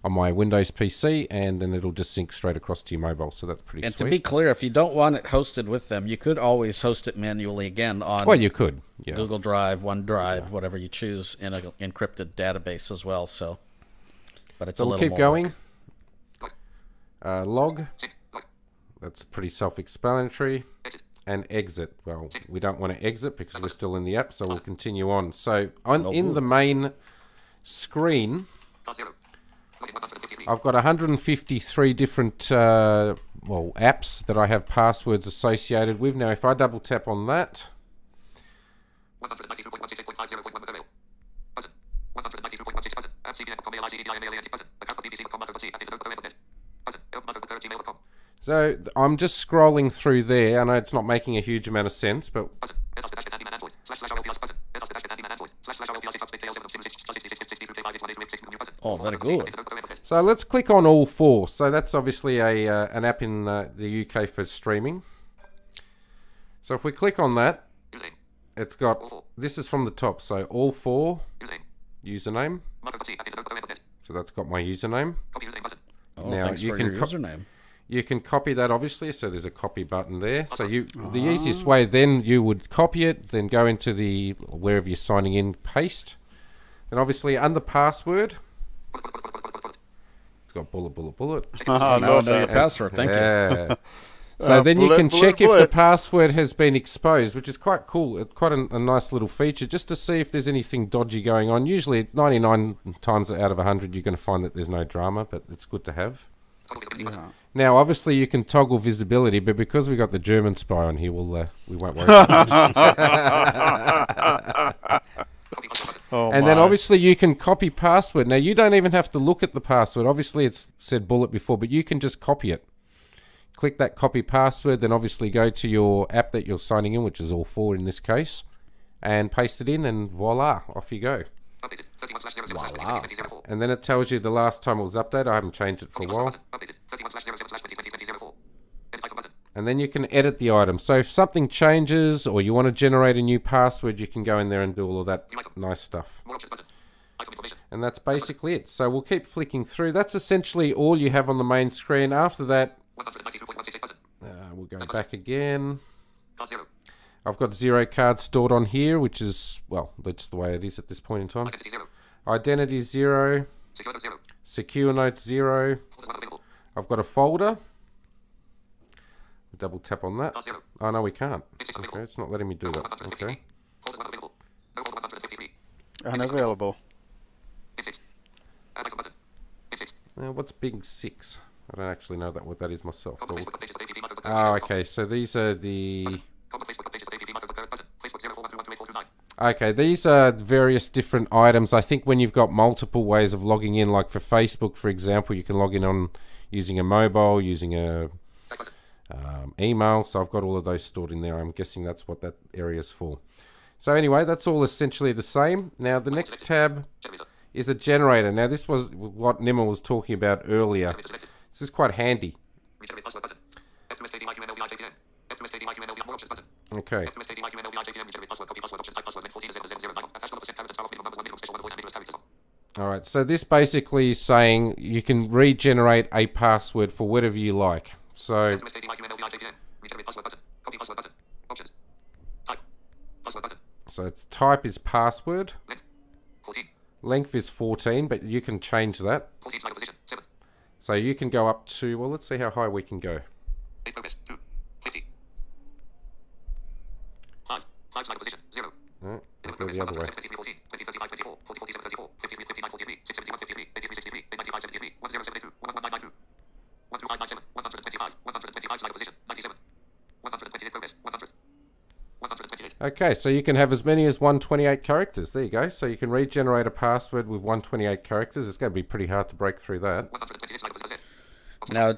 on my Windows PC, and then it'll just sync straight across to your mobile. So that's pretty sweet. And to be clear, if you don't want it hosted with them, you could always host it manually again on Well, you could. Yeah. Google Drive, OneDrive, whatever you choose, in an encrypted database as well. So, but it's So a we'll little keep more going. work. Log. That's pretty self-explanatory. And exit. Well, we don't want to exit because we're still in the app, so we'll continue on. So in the main screen, I've got 153 different apps that I have passwords associated with. Now, if I double tap on that, so I'm just scrolling through there. I know it's not making a huge amount of sense, but Oh, very good. so let's click on all four. So that's obviously an app in the UK for streaming. So if we click on that, it's got, this is from the top, so all four, username. So that's got my username. Oh, now thanks you for can your username. You can copy that, obviously, so there's a copy button there. So the easiest way then, you would copy it, then go into the wherever you're signing in, paste. Then obviously under password, it's got bullet. Now I know your password. Thank you. So then you can check if the bullet. password has been exposed, which is quite cool. It's quite a nice little feature, just to see if there's anything dodgy going on. Usually 99 times out of 100 you're going to find that there's no drama, but it's good to have. Yeah. Now, obviously, you can toggle visibility, but because we got the German spy on here, we won't worry about that. And then, obviously, you can copy password. Now, you don't even have to look at the password. Obviously, it's said bullet before, but you can just copy it. Click that copy password, then obviously go to your app that you're signing in, which is all four in this case, and paste it in, and voila, off you go. Voila. And then it tells you the last time it was updated. I haven't changed it for a while. And then you can edit the item. So if something changes or you want to generate a new password, you can go in there and do all of that nice stuff. And that's basically it. So we'll keep flicking through. That's essentially all you have on the main screen. After that, we'll go back again. I've got 0 cards stored on here, which is, well, that's the way it is at this point in time. Identity 0. Secure note 0. I've got a folder. Double tap on that. Oh, no, we can't. Okay, it's not letting me do that. Okay. Unavailable. What's Big 6? I don't actually know what that is myself. Oh, okay, so these are the... Okay, these are various different items. I think when you've got multiple ways of logging in, like for Facebook, for example, you can log in on using a mobile, using a email. So I've got all of those stored in there. I'm guessing that's what that area is for. So anyway, that's all essentially the same. Now the next tab is a generator. Now this was what Nimer was talking about earlier. This is quite handy. Okay. Alright, so this basically is saying you can regenerate a password for whatever you like. So its type is password. Length is 14, but you can change that. So you can go up to, well, let's see how high we can go. Right, we'll go the other way. Okay, so you can have as many as 128 characters. There you go. So you can regenerate a password with 128 characters. It's going to be pretty hard to break through that. Now,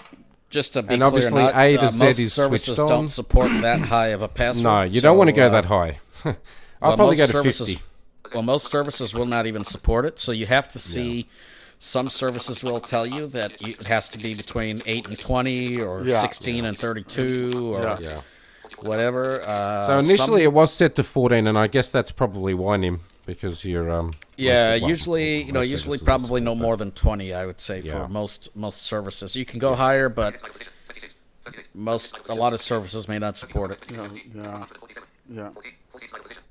just to be and clear, obviously not, A to Z most is services switched on. don't support that high of a password. No, you don't want to go that high. I'll probably go to 50. Well, most services will not even support it, so you have to see. Some services will tell you that it has to be between 8 and 20, or 16 and 32, or whatever. So initially it was set to 14, and I guess that's probably why, Nim, because you're usually usually probably no more than 20, I would say, for most services. You can go higher, but a lot of services may not support it. Yeah.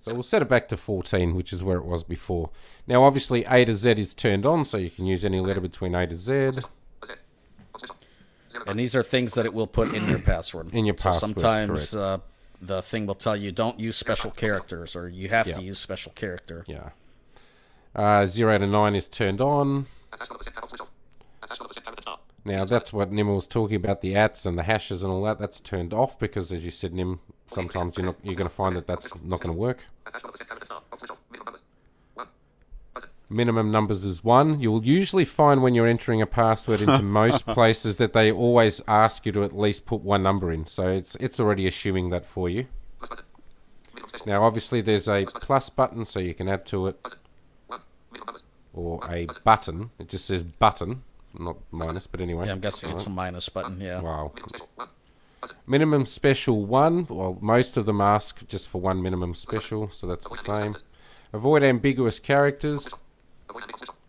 So we'll set it back to 14, which is where it was before. Now, obviously, A to Z is turned on, so you can use any letter between A to Z. And these are things that it will put in your password. In your password, sometimes the thing will tell you, don't use special characters, or you have to use special character. Yeah. 0 to 9 is turned on. Now, that's what Nim was talking about, the ats and the hashes and all that. That's turned off because, as you said, Nim, sometimes you're going to find that that's not going to work. Minimum numbers is 1. You'll usually find when you're entering a password into most places that they always ask you to at least put 1 number in. So it's already assuming that for you. Now, obviously, there's a plus button, so you can add to it. Or a button. It just says button. Not minus, but anyway. Yeah, I'm guessing it's a minus button, yeah. Wow. Minimum special 1. Well, most of them ask just for 1 minimum special, so that's the same. Avoid ambiguous characters.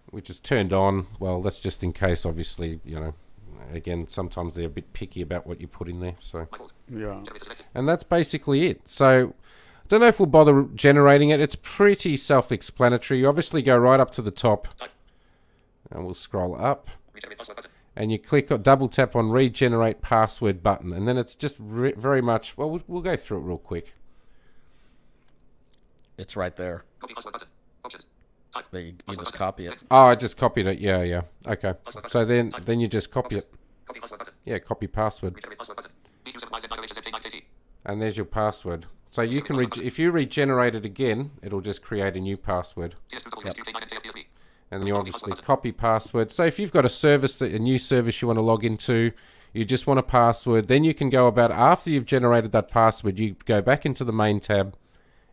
which is turned on. Well, that's just in case, obviously, you know. Again, sometimes they're a bit picky about what you put in there. So Yeah. and that's basically it. So I don't know if we'll bother generating it. It's pretty self-explanatory. You obviously go right up to the top, and we'll scroll up, and you click or double tap on regenerate password button, and then it's just very much, well, we'll go through it real quick. It's right there. You just copy it. Oh, I just copied it. Yeah. Okay. So then you just copy it. Yeah, copy password. And there's your password. So you can, if you regenerate it again, it'll just create a new password. Yep. And then you obviously copy password. So if you've got a new service you want to log into, you just want a password, then you can go about, after you've generated that password, you go back into the main tab,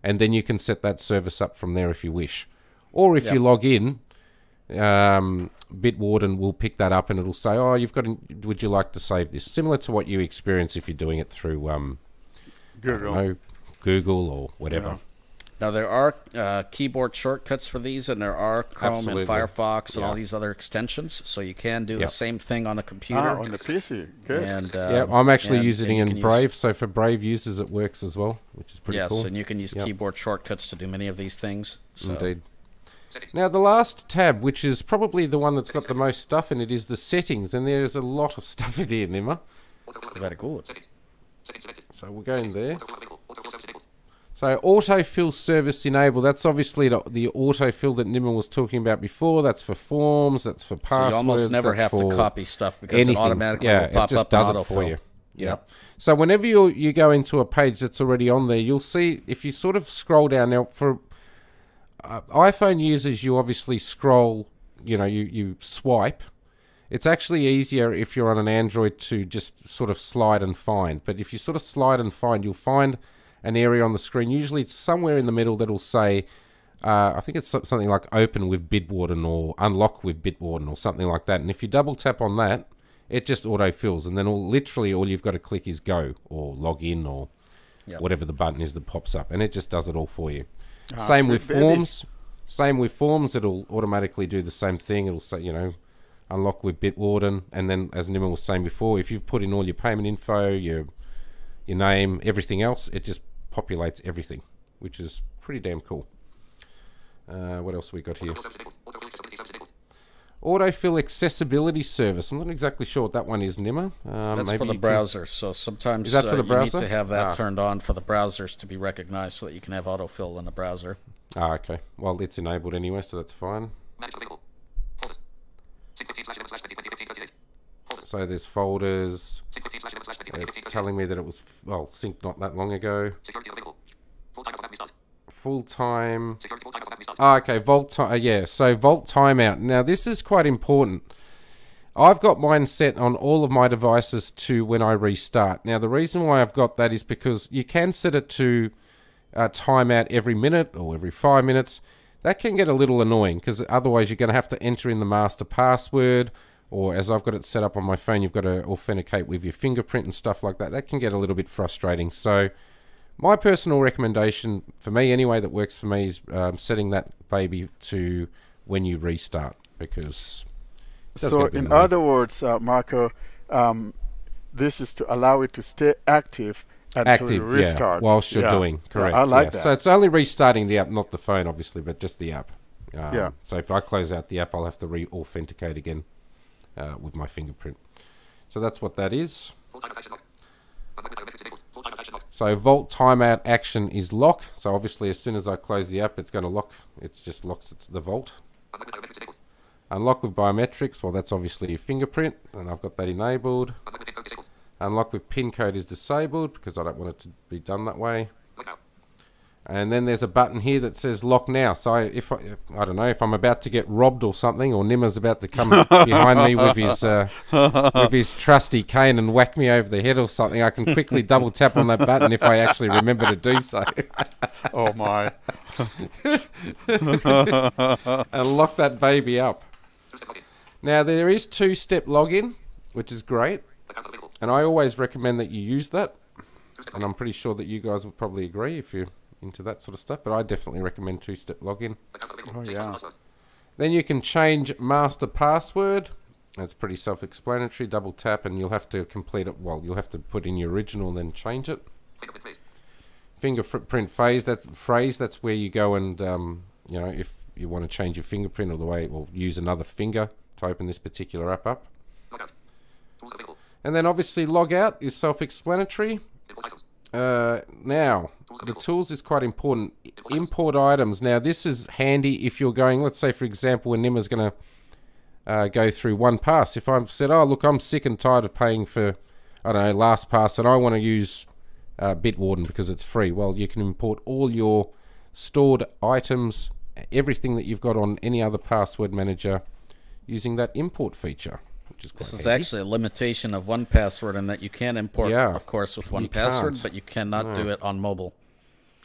and then you can set that service up from there if you wish. Or if you log in, Bitwarden will pick that up and it'll say, oh, would you like to save this? Similar to what you experience if you're doing it through Google or whatever. Yeah. Now, there are keyboard shortcuts for these, and there are Chrome and Firefox and all these other extensions, so you can do the same thing on a computer. On the PC. Good. And, I'm actually using it in Brave, so for Brave users it works as well, which is pretty cool. Yes, and you can use keyboard shortcuts to do many of these things. So. Indeed. Now, the last tab, which is probably the one that's got the most stuff in it, is the settings, and there's a lot of stuff in here, Nimer. Very good. So we'll go in there. So autofill service enabled. That's obviously the autofill that Nimer was talking about before. That's for forms. That's for passwords. So you almost never have to copy stuff because it automatically will pop up does autofill it for you. Yep. So whenever you go into a page that's already on there, you'll see, if you sort of scroll down now, for iPhone users, you obviously scroll, you swipe. It's actually easier if you're on an Android to just sort of slide and find. But if you sort of slide and find, you'll find an area on the screen. Usually it's somewhere in the middle that'll say, I think it's something like open with Bitwarden or unlock with Bitwarden or something like that. And if you double tap on that, it just autofills. And then literally all you've got to click is go or log in or whatever the button is that pops up. And it just does it all for you. Same with forms. Same with forms. It'll automatically do the same thing. It'll say, unlock with Bitwarden. And then, as Nimer was saying before, if you've put in all your payment info, your name, everything else, it just populates everything, which is pretty damn cool. What else we got here? Autofill accessibility service. I'm not exactly sure what that one is, Nimer. That's for the browser. So sometimes is that for the browser? You need to have that turned on for the browsers to be recognized so that you can have autofill in the browser. Okay. Well, it's enabled anyway, so that's fine. So there's folders. It's telling me that it was, synced not that long ago. Full time. Okay, Vault time. So Vault timeout. Now this is quite important. I've got mine set on all of my devices to when I restart. Now the reason why I've got that is because you can set it to timeout every minute or every 5 minutes. That can get a little annoying because otherwise you're going to have to enter in the master password, or as I've got it set up on my phone, you've got to authenticate with your fingerprint and stuff like that. That can get a little bit frustrating. So my personal recommendation, for me anyway, that works for me, is setting that baby to when you restart, because so in other words, Marco, this is to allow it to stay active until you restart. Whilst you're doing, correct. I like that. So it's only restarting the app, not the phone obviously, but just the app. So if I close out the app, I'll have to re-authenticate again with my fingerprint. So that's what that is. So Vault timeout action is lock. So obviously as soon as I close the app, it's going to lock. It just locks the Vault. Unlock with biometrics. Well, that's obviously your fingerprint, and I've got that enabled. Unlock with PIN code is disabled because I don't want it to be done that way. And then there's a button here that says lock now. So if I don't know, if I'm about to get robbed or something, or Nimer's about to come behind me with his trusty cane and whack me over the head or something, I can quickly double tap on that button if I actually remember to do so. Oh my. And lock that baby up. Now there is two-step login, which is great. And I always recommend that you use that. And I'm pretty sure that you guys would probably agree if you're into that sort of stuff. But I definitely recommend two-step login. Oh, yeah. Then you can change master password. That's pretty self-explanatory. Double tap and you'll have to complete it. Well, you'll have to put in your original and then change it. Fingerprint phase. That's where you go and you know, if you want to change your fingerprint or the way, or use another finger to open this particular app up. And then obviously log out is self-explanatory. Now, the tools is quite important. Import items. Now, this is handy if you're going, let's say, for example, when Nimer's going to go through one pass. If I've said, oh, look, I'm sick and tired of paying for, I don't know, LastPass, and I want to use Bitwarden because it's free. Well, you can import all your stored items, everything that you've got on any other password manager using that import feature. This is actually a limitation of 1Password in that you can import, of course, with 1Password, but you cannot do it on mobile.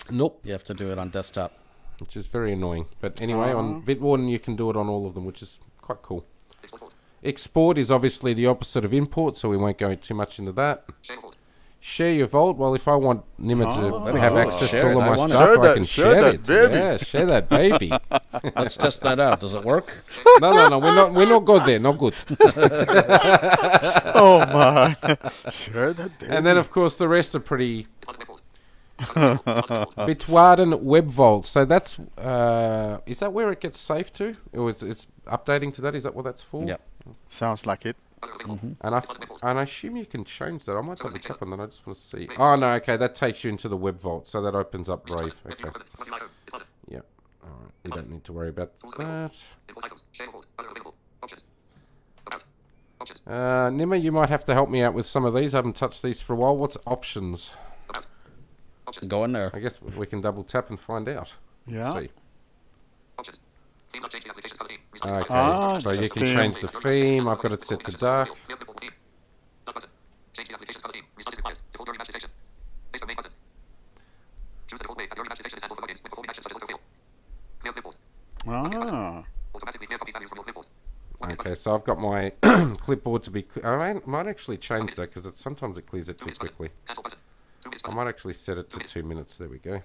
Nope. You have to do it on desktop. Which is very annoying. But anyway, on Bitwarden, you can do it on all of them, which is quite cool. Export is obviously the opposite of import, so we won't go too much into that. Share your vault. Well, if I want Nimer to have access to all of my stuff, I can share it. Baby. Yeah, share that baby. Let's test that out. Does it work? No, we're not good there. Not good. Oh my! Share that baby. And then, of course, the rest are pretty. Bitwarden Web Vault. So that's is that where it gets saved to? Or it's updating to that? Is that what that's for? Yep. Sounds like it. And I assume you can change that. I might double check on that. I just want to see. Oh no, okay, that takes you into the Web Vault, so that opens up Brave. Okay. Yep. All right. We don't need to worry about that. Nimer, you might have to help me out with some of these. I haven't touched these for a while. What's options? Go in there. I guess we can double tap and find out. Yeah. See. Okay, so you can change the theme. I've got it set to dark. Ah. Okay, so I've got my clipboard to be... I might actually change that because sometimes it clears it too quickly. I might actually set it to 2 minutes. There we go.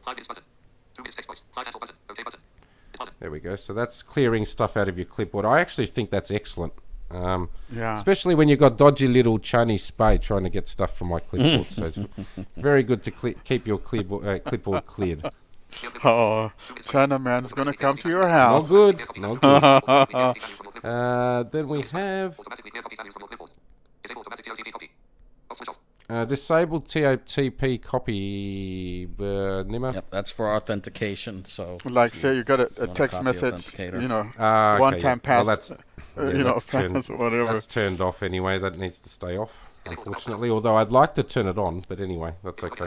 There we go. So that's clearing stuff out of your clipboard. I actually think that's excellent. Yeah. Especially when you've got dodgy little Chinese spy trying to get stuff from my clipboard. So it's very good to keep your clipboard cleared. Oh, China man's gonna come to your house. Not good. Not good. Then we have disabled TOTP copy, Nimer. Yep, that's for authentication. So, like, say you got a text message, you know, one-time pass. Well, that's you know, pass, whatever. That's turned off anyway. That needs to stay off, unfortunately. Although I'd like to turn it on, but anyway, that's okay.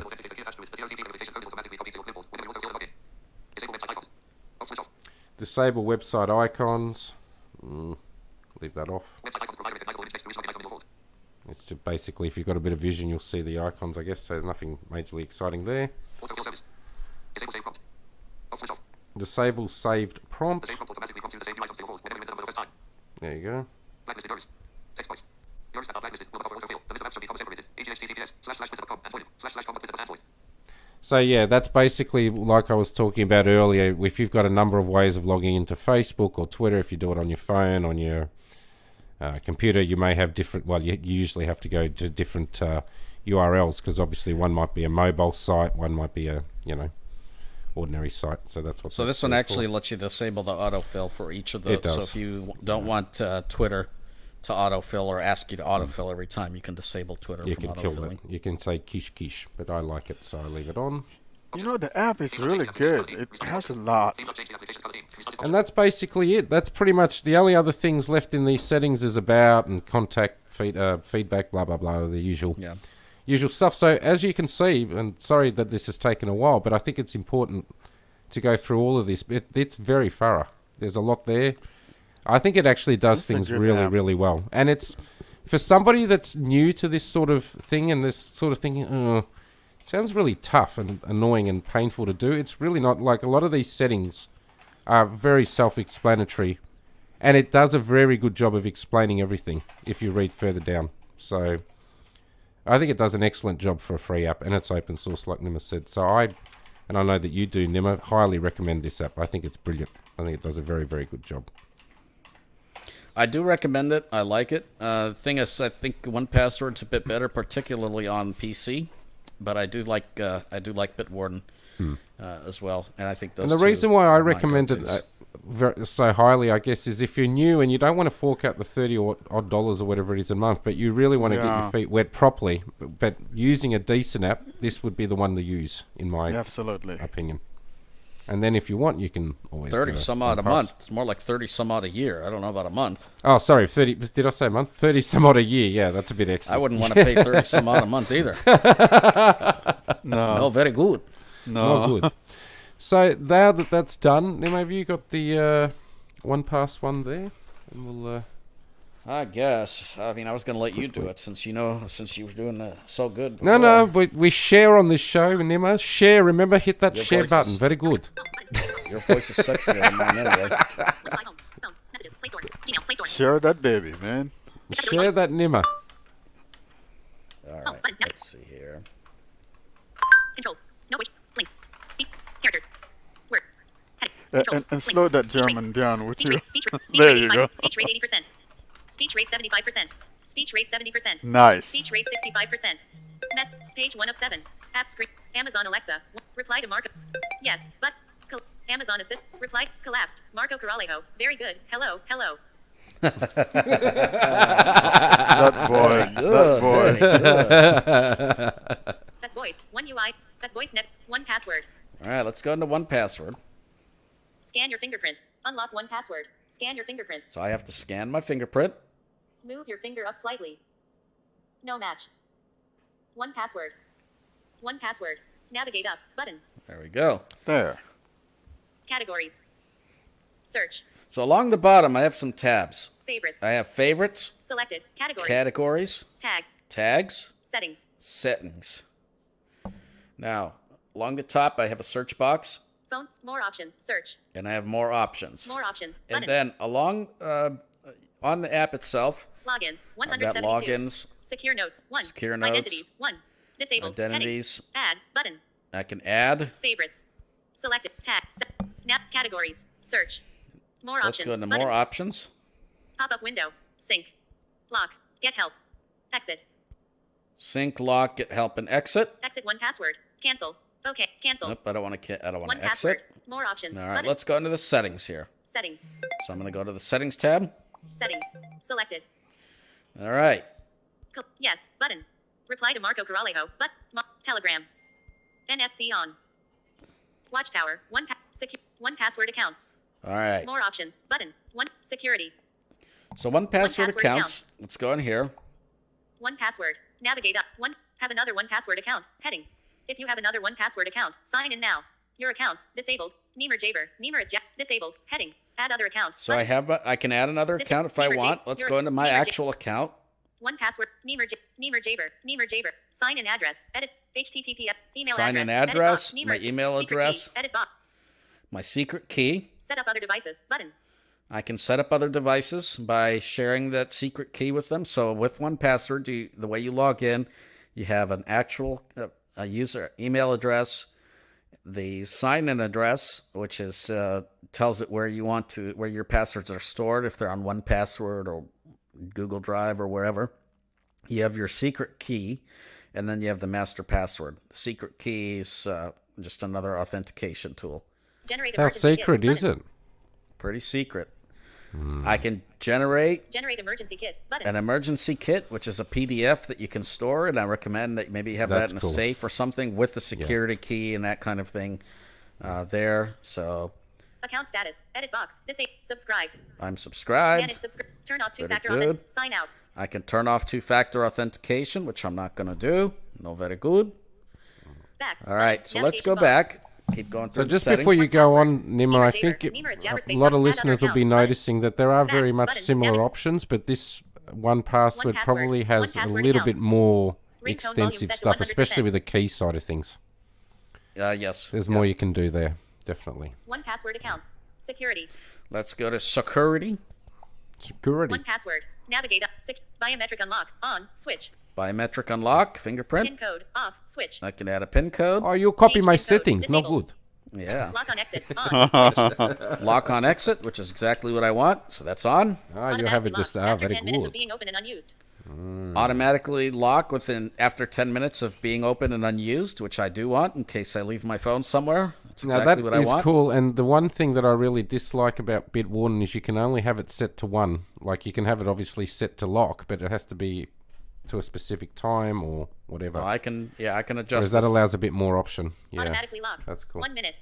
Disable website icons. Leave that off. It's just basically, if you've got a bit of vision, you'll see the icons, I guess. So nothing majorly exciting there. Disable saved prompt. There you go. So yeah, that's basically like I was talking about earlier. If you've got a number of ways of logging into Facebook or Twitter, if you do it on your phone, on your computer, you may have different. Well, you usually have to go to different URLs because obviously one might be a mobile site, one might be a ordinary site. So that's what. So this one actually lets you disable the autofill for each of those. It does. So if you don't want Twitter to autofill or ask you to autofill every time, you can disable Twitter from autofilling. Kill that. You can say kish kish, but I like it, so I leave it on. You know, the app is really good. It has a lot. And that's basically it. That's pretty much the only other things left in these settings is about and contact, feedback, blah, blah, blah, the usual stuff. So as you can see, and sorry that this has taken a while, but I think it's important to go through all of this. It's very thorough. There's a lot there. I think it actually does things really, really well. And it's, for somebody that's new to this sort of thing and this sort of thinking, sounds really tough and annoying and painful to do. It's really not. Like, a lot of these settings are very self-explanatory, and it does a very good job of explaining everything if you read further down. So I think it does an excellent job for a free app, and it's open source, like Nimer said. So I know that you do, Nimer, highly recommend this app. I think it's brilliant. I think it does a very, very good job. I do recommend it. I like it. The thing is, I think 1Password's a bit better, particularly on PC. But I do like Bitwarden as well, and I think those. And the reason why I recommend it so highly, I guess, is if you're new and you don't want to fork out the $30 or whatever it is a month, but you really want to get your feet wet properly. But using a decent app, this would be the one to use, in my opinion. And then if you want, you can always 30 some odd a month. It's more like 30 some odd a year. I don't know about a month. Oh, sorry, 30. Did I say a month? 30 some odd a year. Yeah, that's a bit extra. I wouldn't want to pay 30 some odd a month either. No, very good. No, good. So now that that's done, then have you got the 1Pass one there? And we'll. I guess. I mean, I was going to let you do it since you were doing so good. No, we share on this show, Nimer. Share, remember, hit that share button. Very good. Your voice is sexier than mine anyway. Share that baby, man. Share that Nimer. All right, let's see here. Controls. No wish. Links. Speak. Characters. Word. And slow that German down, would you? There you go. Speech rate 80%. Speech rate 75%. Speech rate 70%. Nice. Speech rate 65%. Page 1 of 7. App screen. Amazon Alexa. Reply to Marco. Yes, but. Amazon Assist. Reply. Collapsed. Marco Coralejo. Very good. Hello. Hello. That boy. That boy. That voice. One UI. That voice net. 1Password. All right, let's go into 1Password. Scan your fingerprint. Unlock 1Password. Scan your fingerprint. So I have to scan my fingerprint. Move your finger up slightly. No match. 1Password. 1Password. Navigate up. Button. There we go. There. Categories. Search. So along the bottom, I have some tabs. Favorites. I have favorites. Selected. Categories. Categories. Tags. Tags. Settings. Settings. Now, along the top, I have a search box. Phones. More options. Search. And I have more options. More options. Button. And then along on the app itself, logins. I've got 172. logins. Secure notes. 1. Secure notes. Identities. 1. Disabled. Identities. Heading. Add. Button. I can add. Favorites. Selected. Tag. Categories. Search. More Let's options. go into Button. more options. Pop-up window. Sync. Lock. Get help. Exit. Sync, lock, get help, and exit. Exit 1Password. Cancel. Okay. Cancel. Nope, I don't want to. I don't want to 1Password. exit. More options. All right, Button. let's go into the settings here. Settings. So I'm going to go to the settings tab. Settings. Selected. All right. Yes. Button. Reply to Marco Coralejo. But. Telegram. NFC on. Watchtower. 1Password accounts. All right. More options. Button. 1. Security. So 1Password 1Password accounts. Let's go in here. 1Password. Navigate up. 1. Have another 1Password account. Heading. If you have another 1Password account, sign in now. Your accounts. Disabled. Nimer Jaber. Nimer disabled. Heading. Add other account. So I can add another account if I want. Let's go into my actual account. 1Password. Nimer Jaber. Nimer Jaber. Sign in address. Edit. HTTPS. Email Sign address. in address. Edit My email address. Key. Edit box. My secret key. Set up other devices. Button. I can set up other devices by sharing that secret key with them. So with 1Password, the way you log in, you have an actual user email address, the sign-in address, which is tells it where your passwords are stored, if they're on 1Password or Google Drive or wherever. You have your secret key, and then you have the master password. The secret key is just another authentication tool. How secret is it? Pretty secret. I can generate emergency kit. Button. an emergency kit, which is a PDF that you can store, and I recommend that you maybe have that in a safe or something with the security key and that kind of thing there. So account status. Edit box. Disable. Subscribed. I'm subscribed. Manage turn off two-factor good. authentication. Sign out. I can turn off two-factor authentication, which I'm not going to do. No, very good. Back. All right, so let's go back. Keep going through So just the settings. before you go on, Nimer, I think a lot of listeners will be noticing that there are very much similar options, but this 1Password probably has a little bit more extensive stuff, especially with the key side of things. Yes. There's more you can do there, definitely. 1Password accounts. Security. Let's go to security. Security. 1Password. Navigate up. Biometric unlock. On. Switch. Biometric unlock. Fingerprint. Pin code. Off. Switch. I can add a pin code. Oh, you'll copy my Change pin code. settings. Not Disabled. good. Yeah. Lock on exit. On. Lock on exit, which is exactly what I want. So that's on. Ah, you have it Automatically just lock after very 10 minutes of good. being open and unused. Automatically lock after 10 minutes of being open and unused, which I do want in case I leave my phone somewhere. That's Now exactly that what I is want. cool, and the one thing that I really dislike about Bitwarden is you can only have it set to 1. Like you can have it obviously set to lock, but it has to be to a specific time or whatever. Oh, I can adjust. Whereas that this. allows a bit more option. Yeah, Automatically lock. that's cool. 1 minute.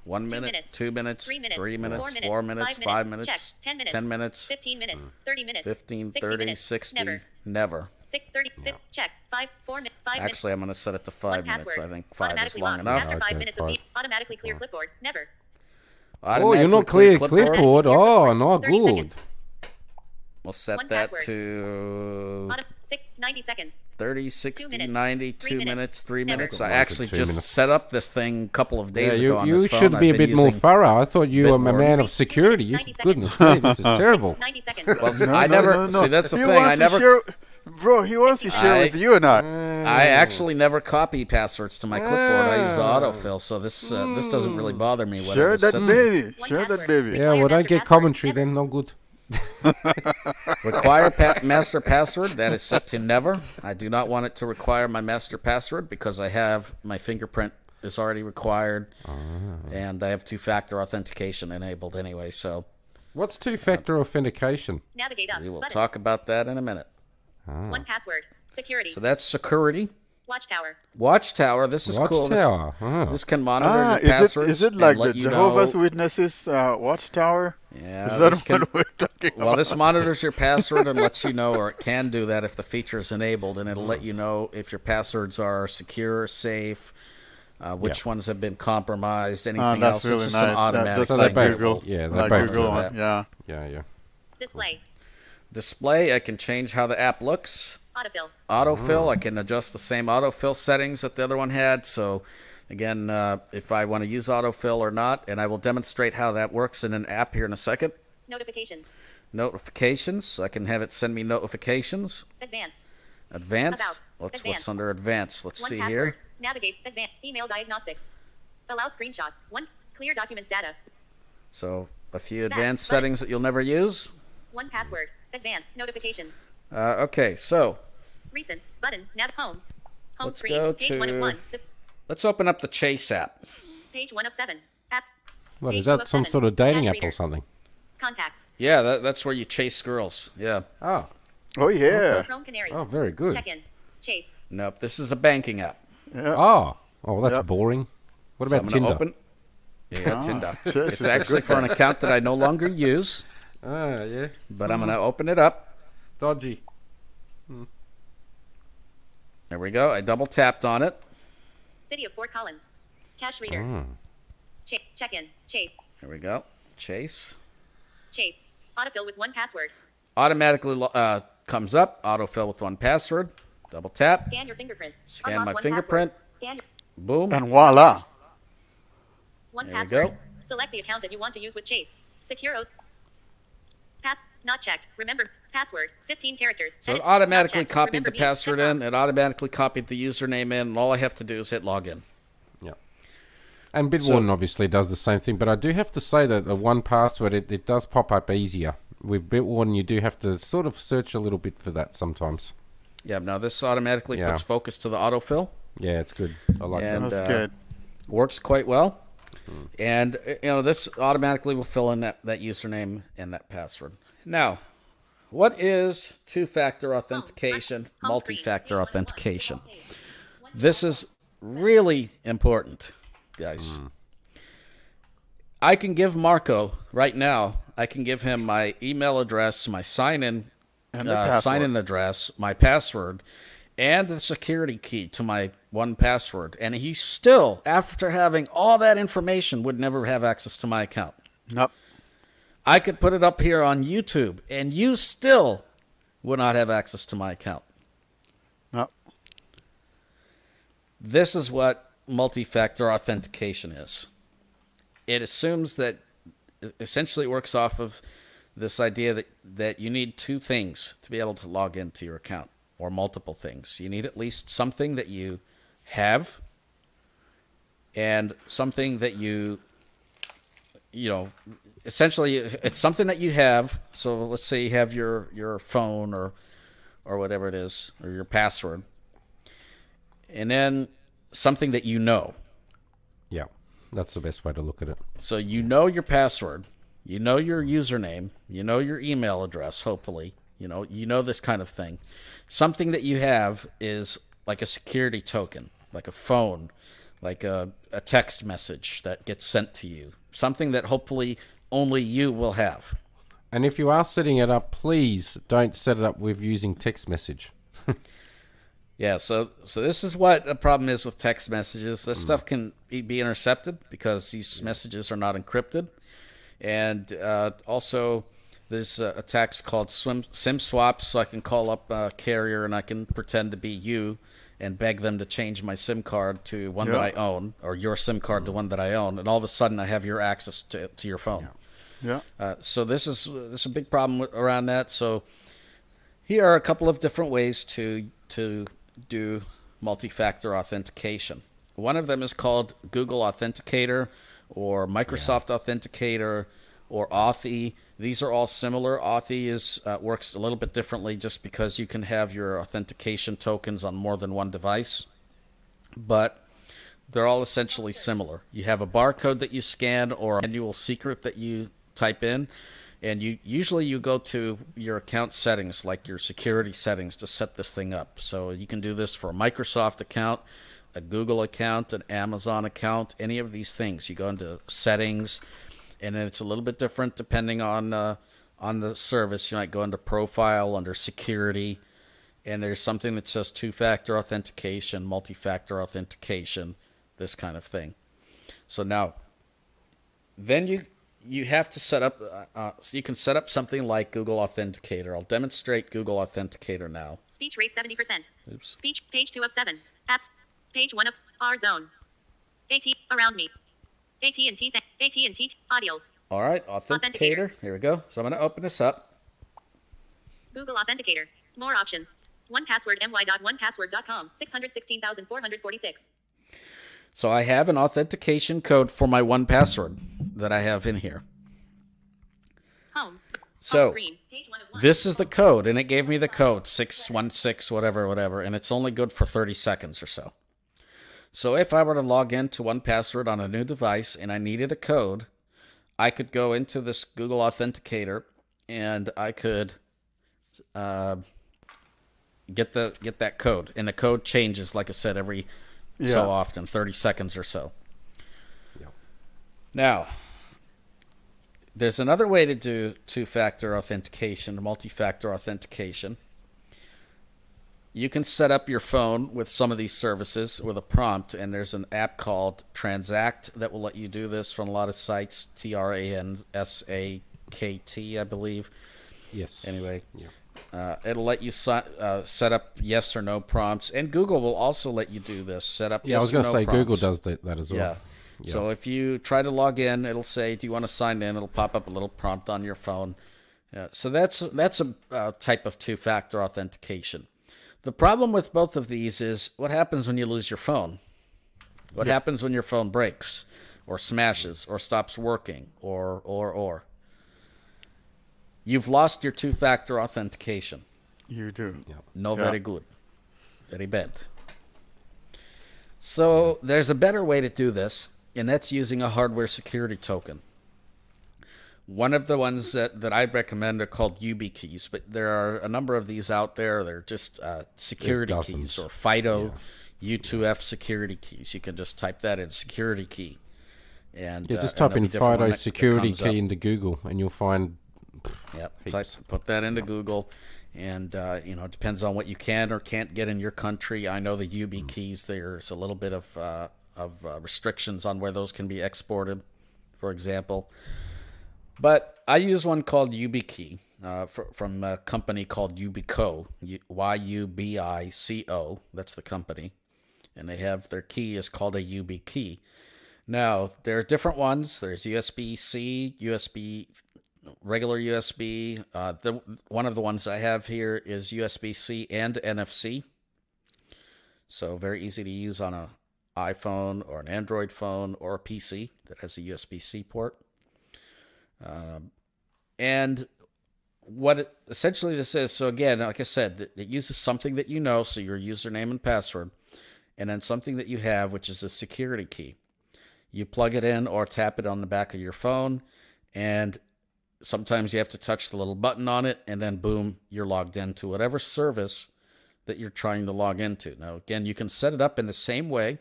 1 2 minute, minutes, 2 minutes, 3 minutes, 3 minutes, 4 4 minutes, 5 minutes, check, 10 minutes, 10 minutes, 15 minutes, 30 minutes, 15, 60 30, minutes, 60, never. 6, 30, check, 5, 4 minutes, 5 minutes. Actually, I'm going to set it to 5 One minutes. password. I think 5 is Automatically long lock. enough. After 5 Okay, minutes 5. of beep, automatically clear clipboard. Never. Oh, you're not clear clipboard. Oh, not 30 good. seconds. We'll set One that password. to 90 seconds. 30, 60, 2 minutes, 90, 3 2 minutes, minutes, 3 never. minutes. Got I like actually 2 just minutes. set up this thing a couple of days Yeah, ago on you this phone. should be a I've been bit more using- thorough. I thought you were a Bitwarden. man of security. You, 90 seconds. goodness me, this is terrible. 90 seconds. Well, I never see. That's the He thing. wants I to never. share, bro. He wants to share with you and I. I actually never copy passwords to my clipboard. I use the autofill, so this doesn't really bother me. Share Whatever that set- baby. One Share that password. baby. Yeah, well, don't master get password. commentary Never. then. No good. Require master password. That is set to never. I do not want it to require my master password because I have my fingerprint is already required, and I have two-factor authentication enabled anyway. So What's two-factor authentication? Navigate up. we will Button. talk about that in a minute. One password. Security. So that's security. Watchtower. Watchtower. This is cool. Watchtower. Oh. This can monitor your Is passwords. it like and the let you Jehovah's know. Witnesses watchtower? Yeah, Is that this what we're talking about? Well, this monitors your password and lets you know, or it can do that if the feature is enabled, and it'll let you know if your passwords are secure, safe, which ones have been compromised, anything That's else. really It's just nice. an automatic Just So like they thing. both- Google. yeah, they like both Google do one. that. Yeah. Yeah. Display. Display, I can change how the app looks. Autofill. Autofill, I can adjust the same autofill settings that the other one had. So, again, if I want to use autofill or not, and I will demonstrate how that works in an app here in a second. Notifications. Notifications, I can have it send me notifications. Advanced. Advanced, About. what's Advanced. under advanced? Let's One see password. here. Navigate. Advanced. Email diagnostics. Allow screenshots. One. Clear documents data. So, a few Back. advanced Button. settings that you'll never use. One password. Advanced. Notifications. Okay, so Recents. Button. Nav. Home. Home Let's screen. go Page 1 of to- 1. let's open up the Chase app. Page 1 of 7. Apps. What, Page is 2 that of some 7. sort of dating Cache app reader. or something? Contacts. Yeah, that's where you chase girls. Yeah. Oh. Oh yeah. Chrome Canary. Oh, very good. Check in. Chase. Nope, this is a banking app. Yeah. Oh. Oh, that's Yep. boring. What So about I'm gonna Tinder? open. Yeah, Tinder. Chase It's is a actually good for an account that I no longer use, Ah, yeah. but I'm gonna open it up. Dodgy. There we go. I double tapped on it. City of Fort Collins. Cache reader. Check in. Chase. There we go. Chase. Chase. Autofill with one password. Automatically comes up. Autofill with one password. Double tap. Scan your fingerprint. Scan Unlock my one fingerprint. Password. Scan Boom. And voila. one There we password. go. Select the account that you want to use with Chase. Secure oath. Pass. Not checked. Remember. Password. 15 characters. So it Edit. automatically Not checked. copied Remember the me. password in. Checkbox. It automatically copied the username in. And all I have to do is hit login. Yeah. And Bitwarden obviously does the same thing, but I do have to say that the one password, it does pop up easier. With Bitwarden, you do have to sort of search a little bit for that sometimes. Yeah, now this automatically Yeah. puts focus to the autofill. Yeah, it's good. I like And, that. That's good. Works quite well. And, this automatically will fill in that username and that password. Now, what is two-factor authentication, Home screen. multi-factor authentication? This is really important, guys. I can give Marco, right now, I can give him my email address, my sign-in And the password. sign-in address, my password, and the security key to my one password. And he still, after having all that information, would never have access to my account. Nope. I could put it up here on YouTube, and you still would not have access to my account. Nope. This is what multi-factor authentication is. It assumes that, essentially it works off of this idea that you need two things to be able to log into your account, or multiple things. You need at least something that you have and something that you know, essentially it's something that you have. So let's say you have your phone or whatever it is, or your password, and then something that you know. Yeah, that's the best way to look at it. So you know your password, you know your username, you know your email address, hopefully. You know this kind of thing. Something that you have is like a security token, like a phone, like a text message that gets sent to you. Something that hopefully only you will have. And if you are setting it up, please don't set it up with using text message. Yeah, so this is what the problem is with text messages. This stuff can be intercepted because these messages are not encrypted. And also, there's attacks called SIM swaps, so I can call up a carrier and I can pretend to be you and beg them to change my SIM card to one that I own, or your SIM card to one that I own, and all of a sudden I have your access to your phone. Yeah. So this is a big problem around that. So here are a couple of different ways to do multi-factor authentication. One of them is called Google Authenticator or Microsoft Authenticator or Authy. These are all similar. Authy works a little bit differently just because you can have your authentication tokens on more than one device. But they're all essentially similar. You have a barcode that you scan or a manual secret that you type in, and usually you go to your account settings, like your security settings, to set this thing up. So you can do this for a Microsoft account, a Google account, an Amazon account, any of these things. You go into settings, and then it's a little bit different depending on the service. You might go into profile, under security, and there's something that says two-factor authentication, multi-factor authentication, this kind of thing. So now, then you have to set up, so you can set up something like Google Authenticator. I'll demonstrate Google Authenticator now. Speech rate 70%. Oops. Speech, page 2 of 7. Apps, page 1 of R zone. AT, around me. AT&T, AT&T, audios. All right, Authenticator. Here we go. So I'm going to open this up. Google Authenticator. More options. 1Password my.1password.com. 616,446. So I have an authentication code for my 1Password that I have in here. Home. So Home screen. Page 1 of 1. this is the code, and it gave me the code 616 whatever, and it's only good for 30 seconds or so. So if I were to log into 1Password on a new device and I needed a code, I could go into this Google Authenticator and I could get that code, and the code changes, like I said, every so often, 30 seconds or so. Yep. Now, there's another way to do two-factor authentication, multi-factor authentication. You can set up your phone with some of these services with a prompt, and there's an app called Transact that will let you do this from a lot of sites, TRANSAKT, I believe. Yes. Anyway. Yeah. It'll let you set up yes or no prompts, and Google will also let you do this. Set up Yeah, yes I was going to or no say prompts. Google does that as well. Yeah. Yeah. So if you try to log in, it'll say, "Do you want to sign in?" It'll pop up a little prompt on your phone. So that's a type of two-factor authentication. The problem with both of these is what happens when you lose your phone. What happens when your phone breaks, or smashes, or stops working, or. You've lost your two-factor authentication. You do. Yeah. No, very good. Very bad. So there's a better way to do this, and that's using a hardware security token. One of the ones that I recommend are called YubiKeys, but there are a number of these out there. They're just security keys, or FIDO U2F security keys. You can just type that in, security key. And just type in FIDO security key up into Google, and you'll find put that into Google, and it depends on what you can or can't get in your country. I know the YubiKeys, there's a little bit of restrictions on where those can be exported, for example. But I use one called YubiKey from a company called Yubico, YUBICO. That's the company, and they have their key is called a YubiKey. Now there are different ones. There's USB-C, regular USB. One of the ones I have here is USB-C and NFC. So very easy to use on iPhone or an Android phone or a PC that has a USB-C port. And what essentially this is, so again, like I said, it uses something that you know, so your username and password, and then something that you have, which is a security key. You plug it in or tap it on the back of your phone, and sometimes you have to touch the little button on it, and then boom, you're logged into whatever service that you're trying to log into. Now, again, you can set it up in the same way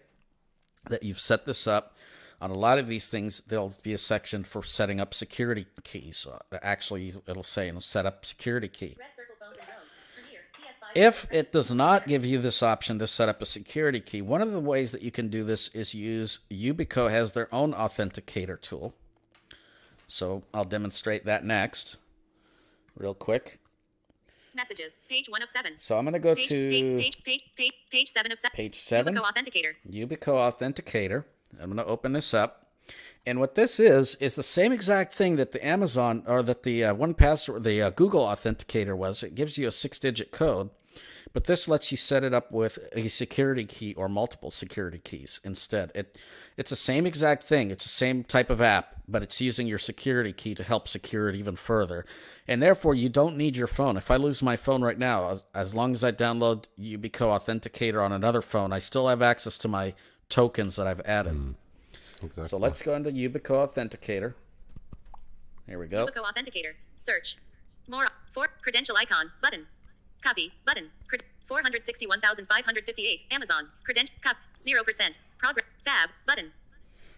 that you've set this up. On a lot of these things, there'll be a section for setting up security keys. Actually, it'll say, set up security key. If it does not give you this option to set up a security key, one of the ways that you can do this is use Yubico has their own authenticator tool. So I'll demonstrate that next, real quick. Messages, page 1 of 7. So I'm going to go Page, to page 7 of 7. page 7. Yubico Authenticator. Yubico Authenticator. I'm going to open this up. And what this is the same exact thing that the Amazon, or that the the Google Authenticator was. It gives you a 6-digit code, but this lets you set it up with a security key or multiple security keys instead. It's the same exact thing. It's the same type of app, but it's using your security key to help secure it even further. And therefore, you don't need your phone. If I lose my phone right now, as long as I download Yubico Authenticator on another phone, I still have access to my tokens that I've added. Exactly. So let's go into Yubico Authenticator. Here we go. Yubico Authenticator. Search. More. For credential icon. Button. Copy. Button. 461,558. Amazon. Credential. 0%. Progress. Fab. Button.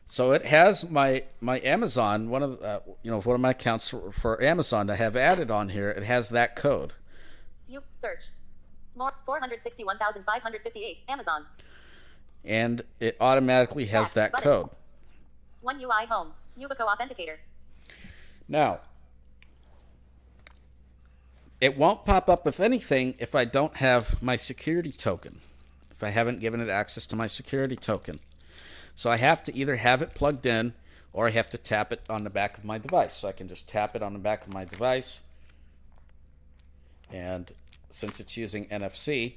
So it has my Amazon, one of my accounts for Amazon I have added on here. It has that code. You search. More. 461,558. Amazon. And it automatically has that button. code. One UI Home. Yubico Authenticator. Now, it won't pop up with anything if I don't have my security token, if I haven't given it access to my security token. So I have to either have it plugged in or I have to tap it on the back of my device. So I can just tap it on the back of my device. And since it's using NFC,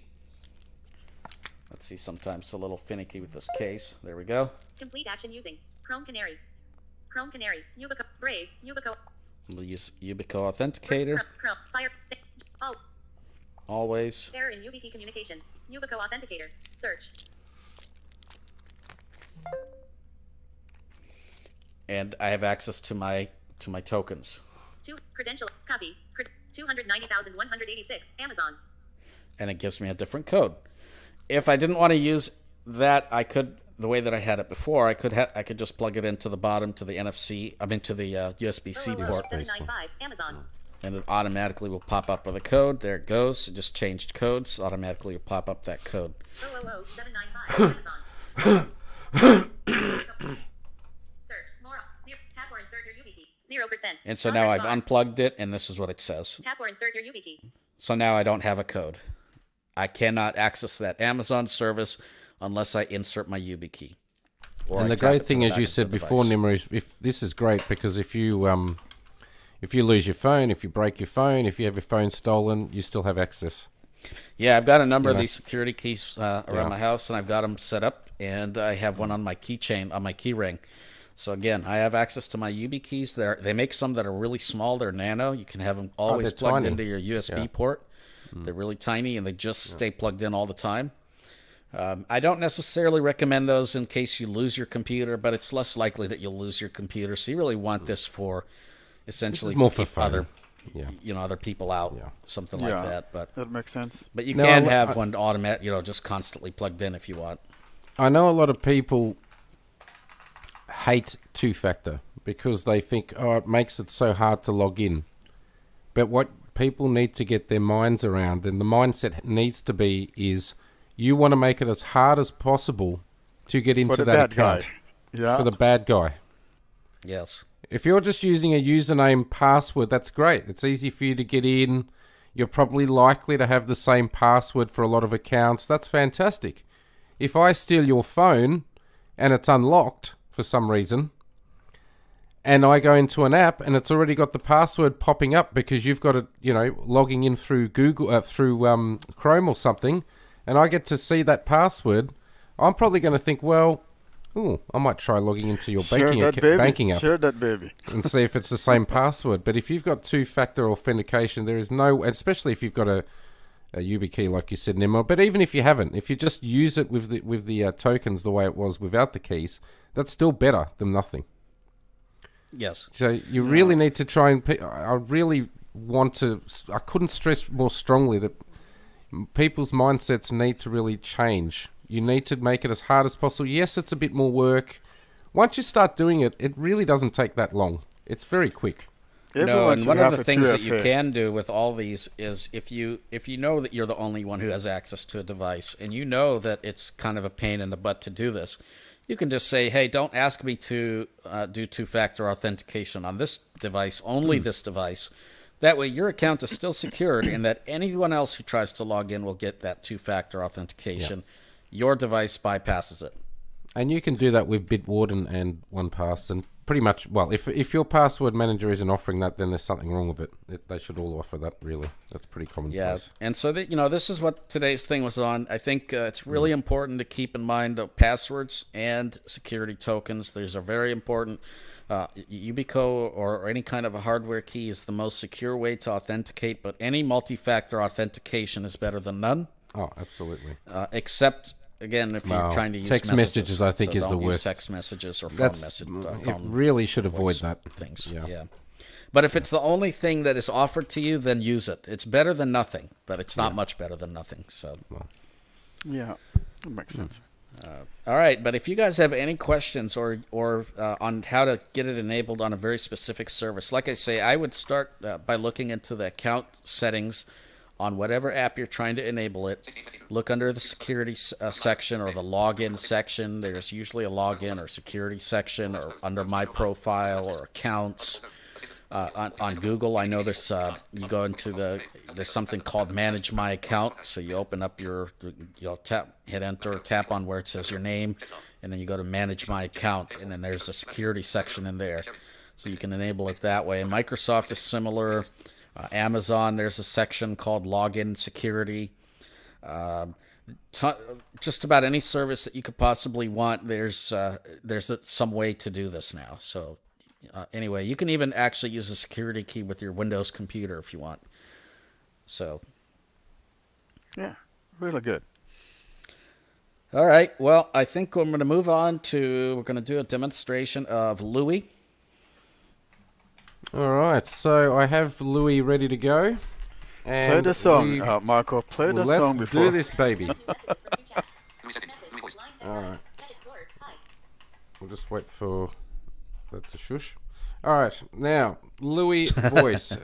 let's see, sometimes it's a little finicky with this case. There we go. Complete action using Chrome Canary. Chrome Canary. Yubico. Brave. Yubico. We'll use Yubico Authenticator. Chrome. Fire. Oh. Always. Error in UBC communication. Yubico Authenticator. Search. And I have access to my tokens. Credential. Copy. 290,186. Amazon. And it gives me a different code. If I didn't want to use that, I could, the way that I had it before, I could just plug it into the bottom to the NFC, to the USB-C port. 795. Amazon. And it automatically will pop up with a code. There it goes. It just changed codes. Automatically will pop up that code. 795. Amazon. Search. More. Tap or insert your YubiKey. 0%. And so now I've unplugged it, and this is what it says. Tap or insert your YubiKey. So now I don't have a code. I cannot access that Amazon service unless I insert my YubiKey. And the great thing, as you said before, Nimer, is this is great because if you lose your phone, if you break your phone, if you have your phone stolen, you still have access. Yeah, I've got a number of these security keys around my house, and I've got them set up, and I have one on my keychain, on my key ring. So again, I have access to my YubiKeys. They make some that are really small. They're nano. You can have them always plugged into your USB port. They're really tiny, and they just stay plugged in all the time. I don't necessarily recommend those in case you lose your computer, but it's less likely that you'll lose your computer. So you really want this for essentially more to for keep fun. other people out, something like that. But that makes sense. But you can have one automatic, just constantly plugged in if you want. I know a lot of people hate two-factor because they think, it makes it so hard to log in. But what people need to get their minds around, and the mindset needs to be, is you want to make it as hard as possible to get into that account. For the bad guy. Yes. If you're just using a username password, that's great. It's easy for you to get in. You're probably likely to have the same password for a lot of accounts. That's fantastic. If I steal your phone and it's unlocked for some reason, and I go into an app and it's already got the password popping up because you've got it, logging in through Google, through Chrome or something, and I get to see that password, I'm probably going to think, well, ooh, I might try logging into your Share that banking app Share that baby. and see if it's the same password. But if you've got two-factor authentication, there is no, especially if you've got a YubiKey, like you said, Nimer. But even if you haven't, if you just use it with the tokens the way it was without the keys, that's still better than nothing. Yes. So you really need to try and... I really want to... I couldn't stress more strongly that people's mindsets need to really change. You need to make it as hard as possible. Yes, it's a bit more work. Once you start doing it, it really doesn't take that long. It's very quick. No, and one of the things that you can do with all these is if you know that you're the only one who has access to a device, and you know that it's kind of a pain in the butt to do this, you can just say, hey, don't ask me to do two-factor authentication on this device, only this device. That way your account is still secured, and that anyone else who tries to log in will get that two-factor authentication. Your device bypasses it. And you can do that with Bitwarden and 1Pass, and pretty much, well, if your password manager isn't offering that, then there's something wrong with it. They should all offer that, really. That's pretty common. Yeah, and so that, this is what today's thing was on. I think it's really important to keep in mind passwords and security tokens. These are very important. Ubico or any kind of a hardware key is the most secure way to authenticate, but any multi-factor authentication is better than none. Oh, absolutely. Except... Again, if you're trying to use text messages, I think so is the worst. Text messages or phone really should avoid that. Things. Yeah. But if it's the only thing that is offered to you, then use it. It's better than nothing, but it's not much better than nothing. So. Yeah, that makes sense. All right, but if you guys have any questions or on how to get it enabled on a very specific service, like I say, I would start by looking into the account settings on whatever app you're trying to enable it. Look under the security section or the login section. There's usually a login or security section, or under my profile or accounts. On Google, I know there's you go into there's something called Manage My Account. So you open up you'll hit enter, tap on where it says your name, and then you go to Manage My Account, and then there's a security section in there. So you can enable it that way. And Microsoft is similar. Amazon, there's a section called Login Security. Just about any service that you could possibly want, there's some way to do this now. So anyway, you can even actually use a security key with your Windows computer if you want. So yeah, really good. All right. Well, I think we're going to move on to, we're going to do a demonstration of Louie. All right, so I have Louie ready to go. And play the song, Marco. Play the song before. Let's do this, baby. All right. We'll just wait for that to shush. All right, now, Louie Voice.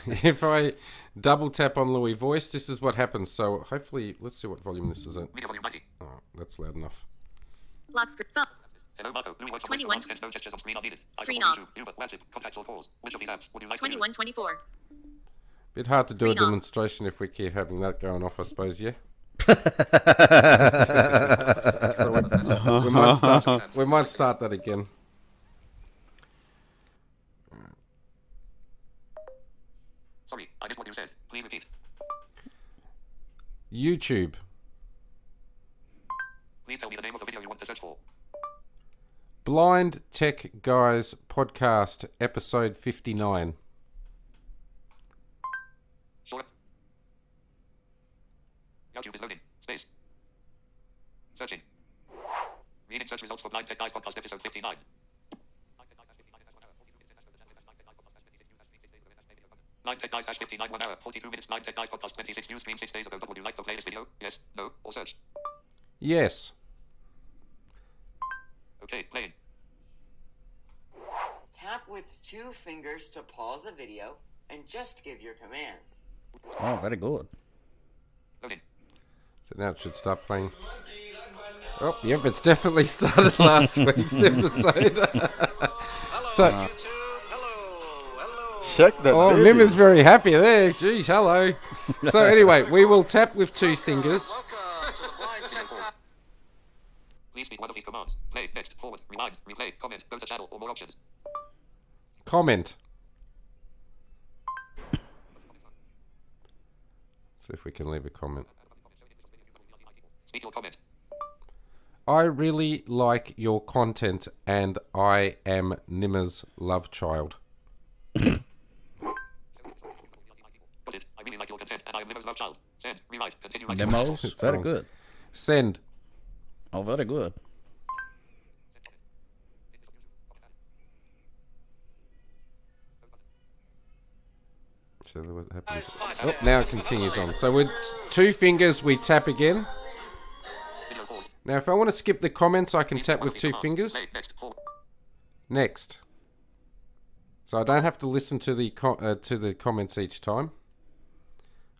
If I double tap on Louie Voice, this is what happens. So hopefully, let's see what volume this is at. Oh, that's loud enough. Lock screen. Phone. Hello, Marco. Louie Voice 21. no gestures on screen are needed. Screen off. Contacts or calls. Which of these apps would you like 21, 24. Bit hard to do a Screen off. demonstration if we keep having that going off, I suppose, yeah? So we might start that again. Sorry, I missed what you said. Please repeat. YouTube. Please tell me the name of the video you want to search for. Blind Tech Guys Podcast, episode 59. Sure. YouTube is loading. Space. Searching. Reading search results for Blind Tech Guys Podcast, episode 59. Blind Tech Guys 59 1 hour 42 minutes. Blind Tech Guys Podcast 26 news stream 6 days ago. Would you like to play this video? Yes, no, or search. Yes. Okay, playing. Tap with 2 fingers to pause the video and just give your commands. Oh, very good. Loading. So now it should start playing. Oh, yep, it's definitely started last week's episode. So, check that. oh, Mim is very happy there. Geez, hello. So anyway, we will tap with 2 fingers. Please speak one of these commands. Play, next, forward, rewind, replay, comment, go to channel, or more options. Comment. See if we can leave a comment. Speak your comment. I really like your content, and I am Nimer's love child. Got it. I really like your content, and I am Nimer's love child. Send. Rewrite. Continue writing. Nemos, very good. Send. Oh, very good. So what happens? Oh, now it continues on. So with 2 fingers, we tap again. Video pause. Now, if I want to skip the comments, I can Please tap one of with these 2 commands. fingers. Play. Next. Forward. Next. So I don't have to listen to the comments each time.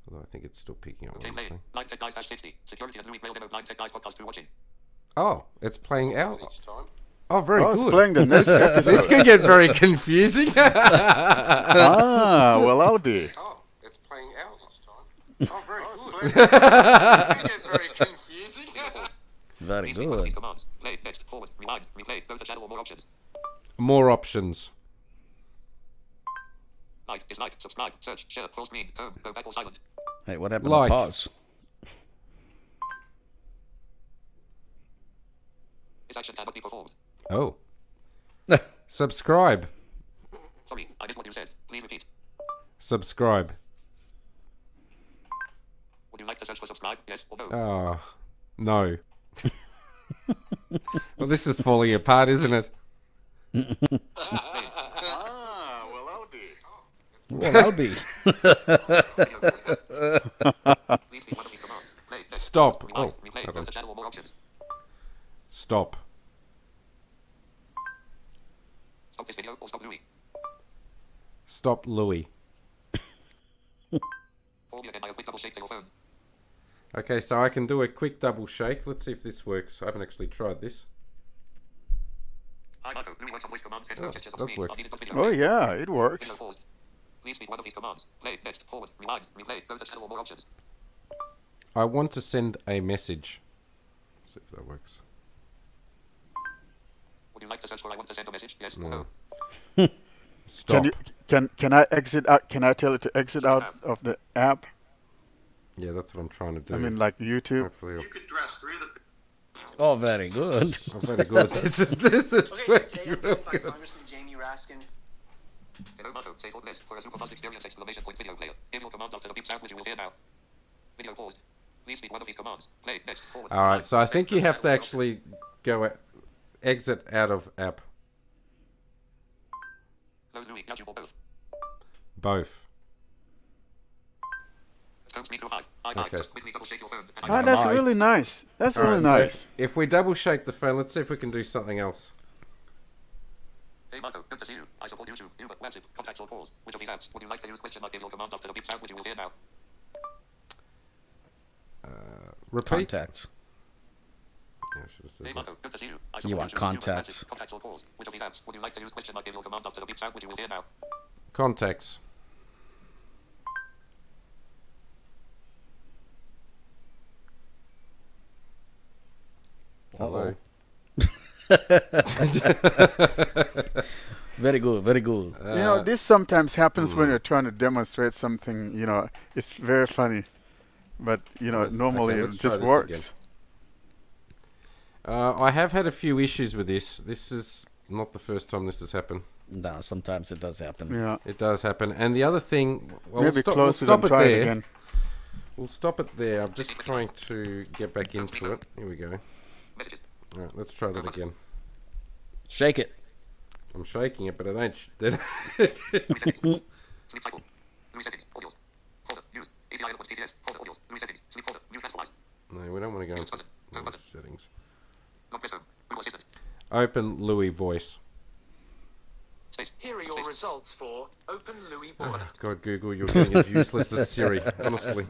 Although I think it's still picking up what I'm Game saying. Blind Tech Guys /60. Security and Louie Braille demo. Blind Tech Guys podcast 2 watching. Oh, it's playing out each time. Oh, very It's good. playing the next episode. This could get very confusing. Ah, well, I'll be. Oh, it's playing out each time. Oh, very good. This could get very confusing. Very Please read one of these good. commands. Play. Next. Forward. Rewind. Replay. Go to channel or more options. More options. Like. Dislike. Subscribe. Search. Share. Full screen. Home. Go back or silent. Hey, what happened Like. to pause? This action cannot be performed. Oh. Subscribe. Sorry. I missed what you said. Please repeat. Subscribe. Would you like to search for subscribe? Yes or no? Oh, no. Well, this is falling apart, isn't it? Ah, well, I'll be. Well, I'll be. Please read one of these commands. Play. Next. Stop. Rewind. Oh, Replay. hold Go on. to channel or more options. Stop. Stop this video or stop Louie. Stop Louie. Or again by a quick double shake to your phone. Okay, so I can do a quick double shake. Let's see if this works. I haven't actually tried this. Hi Marco. Louie works on voice commands. Heads Oh, gestures on does screen. work. Are needed for video. Oh, yeah, it Video works. paused. Please read one of these commands. Play. Next. Forward. Rewind. Replay. Go to channel or more options. I want to send a message. See if that works. Would you like to search for I want to send a message? Yes or No. no? Stop. Can I exit out? Can I tell it to exit out of the app? Yeah, that's what I'm trying to do. I mean, like YouTube. Hopefully, You could dress 3 of the Oh, very good. oh, very good. This is Okay, so today working I'm real joined by good. Congressman Jamie Raskin. Hello Marco. Say all this for a super fast experience exclamation point video player. Give your commands after the beep sound which you will hear now. Video paused. Please read one of these commands. Play. Next. Forward. All right, rewind, so I replay, think go you to have to channel or more options. actually go exit out of app. Close Louie. YouTube or both. Both. Home screen to 5. I Okay. just quickly double shake your phone. And Ah, I that's Bye. really nice. That's All really right, nice. so if we double shake the phone, let's see if we can do something else. Hey Marco, good to see you. I support YouTube, but WhatsApp, contacts or calls. Which of these apps would you like to use? Question mark. Give your commands after the beep sound which you will hear now. Repeat. Contacts. Yeah, I should have said Hey that. Marco, good to see you. I You support want YouTube, contacts. WhatsApp, contacts or calls. Which of these apps would you like to use? Question mark. Give your commands after the beep sound which you will hear now. Contacts. Hello. Very good, very good. You know, this sometimes happens when you're trying to demonstrate something. You know, it's very funny, but you know, Let's- normally okay, it let's try just this works. I have had a few issues with this. This is not the first time this has happened. No, sometimes it does happen. Yeah, It does happen. And the other thing, well, maybe we'll close it stop and it try there. it again. We'll stop it there. I'm just trying to get back into it. Here we go. Messages. All right, let's try that again. Shake it. I'm shaking it, but it ain't. 3 settings. Sleep cycle. Louie settings. Audios. Folder. Use. API outputs TTS. Folder. Audios. Louie settings. Sleep folder. Use transfer. No, we don't want to go Use into button. No no, button. settings. Log press home. Google Assistant. Open Louie Voice. Space. Here are your Space. results for Open Louie Oh, Board. God, Google, you're getting as useless as Siri. Honestly.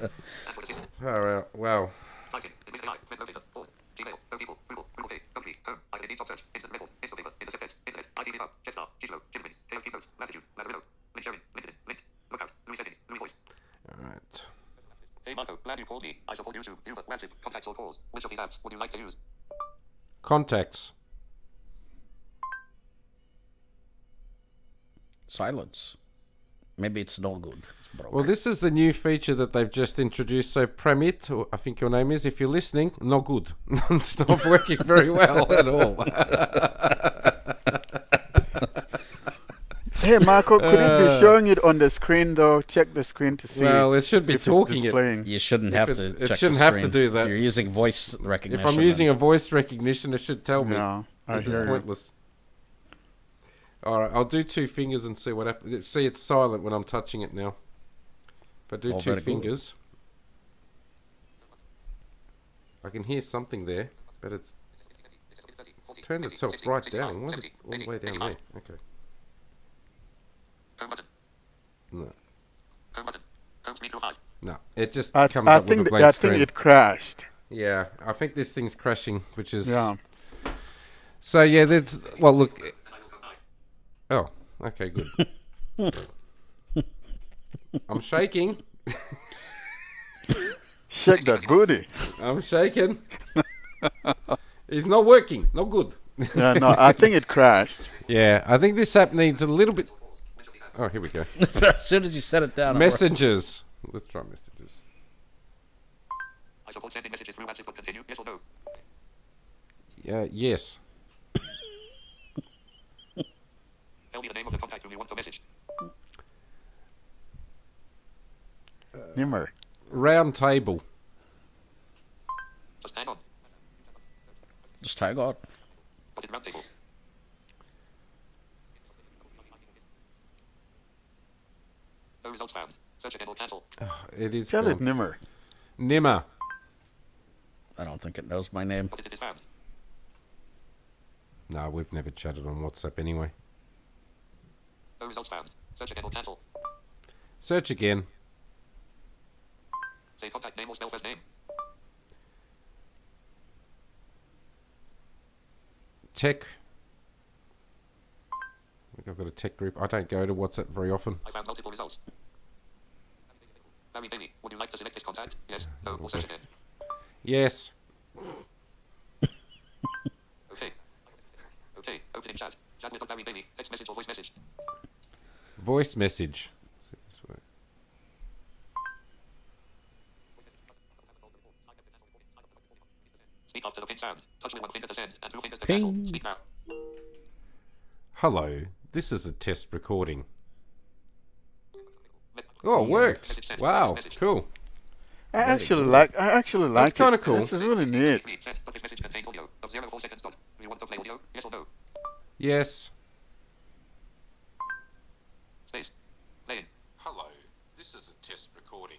Password assistant. All right, wow. Writing. Admit AI. Thread locator. Forward. Gmail. Go people. Google. Google Pay. Country. Home. ID. Top search. Instant record. Instant paper. Intercept text. Internet. ITV hub. Jetstar. Giglo. Gigabits. KOP codes. Latitude. Lazarino. Link sharing. LinkedIn. Link. Lookout. Louie settings. Louie voice. All right. Hey Marco, glad you called me. I support YouTube, but WhatsApp, contacts or calls. Which of these apps would you like to use? Contacts. Silence. Maybe it's no good. It's broke. Well, this is the new feature that they've just introduced. So, Pramit, or I think your name is, if you're listening, no good. It's not working very well at all. Hey, Marco, could it be showing it on the screen, though? Check the screen to see. Well, it should be if talking it's it. displaying. You shouldn't have to it check shouldn't the have to screen. do that. If you're using voice recognition. If I'm using a voice recognition, it should tell me. No, I This is hear you. pointless. All right, I'll do 2 fingers and see what happens. See, it's silent when I'm touching it now. If I do Oh, 2 very good. fingers, I can hear something there, but it's turned itself right down. Why is it all the way down there? Okay. Home button. No, Home button. Home screen 2 of 5. no, it just I comes up with a think blank I screen. think it crashed. Yeah, I think this thing's crashing, which is... Yeah. So, yeah, there's... Well, look... Oh, okay, good. I'm shaking. Shake that booty. I'm shaking. It's not working. Not good. Yeah, no, I think it crashed. Yeah, I think this app needs a little bit... Oh, here we go. As soon as you set it down, it works. Messengers. Let's try messages. I support sending messages through WhatsApp, but continue. Yes or no? Yes. Tell me the name of the contact whom you want to message. Nimer. Round table. Just hang on. Just hang on. What is roundtable? No results found. Search again or cancel. It is Tell it gone. Nimer. Nimmer. I don't think it knows my name. What is it is found? No, we've never chatted on WhatsApp anyway. No results found. Search again or cancel. Search again. Say contact name or spell first name. Tech. I think I've got a tech group. I don't go to WhatsApp very often. I found multiple results. Larry Bailey, would you like to select this contact? Yes, no, or search again. Yes. Okay. Okay, opening chat. Chat with Larry Bailey. Text message or voice message. Voice message. Let's see this way. Speak after the pin sound. Touch with one finger to send and 2 fingers to Ping. cancel. Speak now. Hello. This is a test recording. Oh, it worked. Message sent. Wow. Message. Cool. I actually like it. kinda cool. This is really neat. Read sent, but this message contains audio of 0 seconds. Dot. Do you want to play audio? Yes or no? Yes. Space. Playing. Hello, this is a test recording.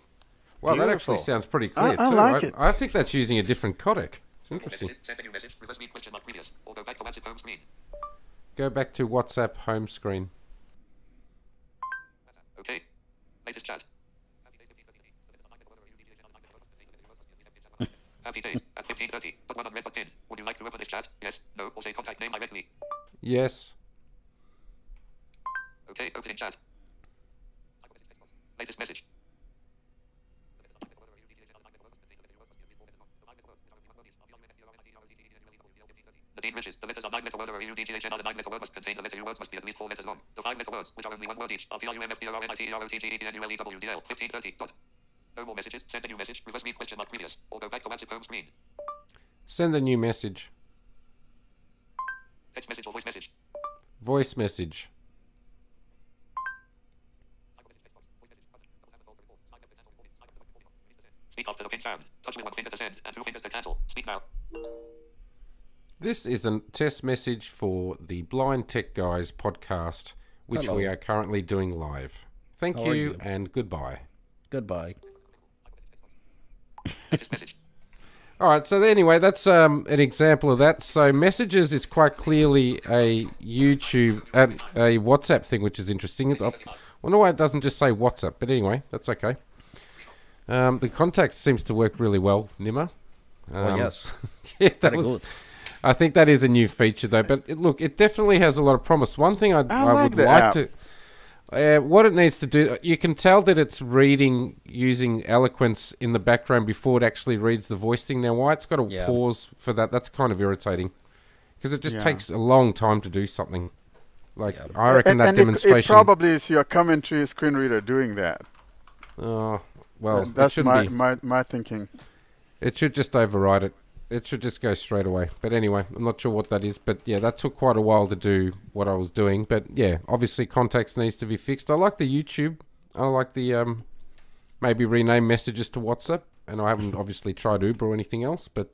Well, that actually Beautiful. sounds pretty clear, I too. like it. I think that's using a different codec. It's interesting. Messages. Send a new message. Reverse me question mark previous. Or go back to WhatsApp home screen. Go back to WhatsApp home screen. Okay. Latest chat. Happy days at 15:30. Put one on red dot pin. Would you like to open this chat? Yes, no, or say contact name directly. Yes. Okay, opening chat. Latest message. The dean wishes the letters are 9-letter word or UDGHN are the 9-letter word must contain the letter U words must be at least 4 letters long. The 5-letter words, which are only one word each, are PRUMFPRNITEROTGEDNULEWDL 1530. Dot. No more messages. Send a new message. Reverse me question mark previous. Or go back to WhatsApp home screen. Send a new message. Text message or voice message. Voice message. Speak after the pin sound. Touch with one finger to send and 2 fingers to cancel. Speak now. This is a test message for the Blind Tech Guys podcast, which Hello. we are currently doing live. Thank How are you you? and goodbye. Goodbye. Latest message. All right, so anyway, that's an example of that. So messages is quite clearly a YouTube, a WhatsApp thing, which is interesting. I wonder why it doesn't just say WhatsApp, but anyway, that's okay. The contact seems to work really well, Nimmer. Well, yes. Yeah, that Very was. good. I think that is a new feature, though. But look, it definitely has a lot of promise. One thing I like would the like app. to. What it needs to do, you can tell that it's reading using eloquence in the background before it actually reads the voice thing. Now, why it's got to Yeah. pause for that, that's kind of irritating. Because it just Yeah. takes a long time to do something. Like I reckon that and demonstration. it probably is your commentary screen reader doing that. Oh, well, it That's shouldn't be. my thinking. It should just override it. It should just go straight away. But anyway, I'm not sure what that is. But yeah, that took quite a while to do what I was doing. But yeah, obviously context needs to be fixed. I like the YouTube. I like the maybe rename messages to WhatsApp. And I haven't obviously tried Uber or anything else. But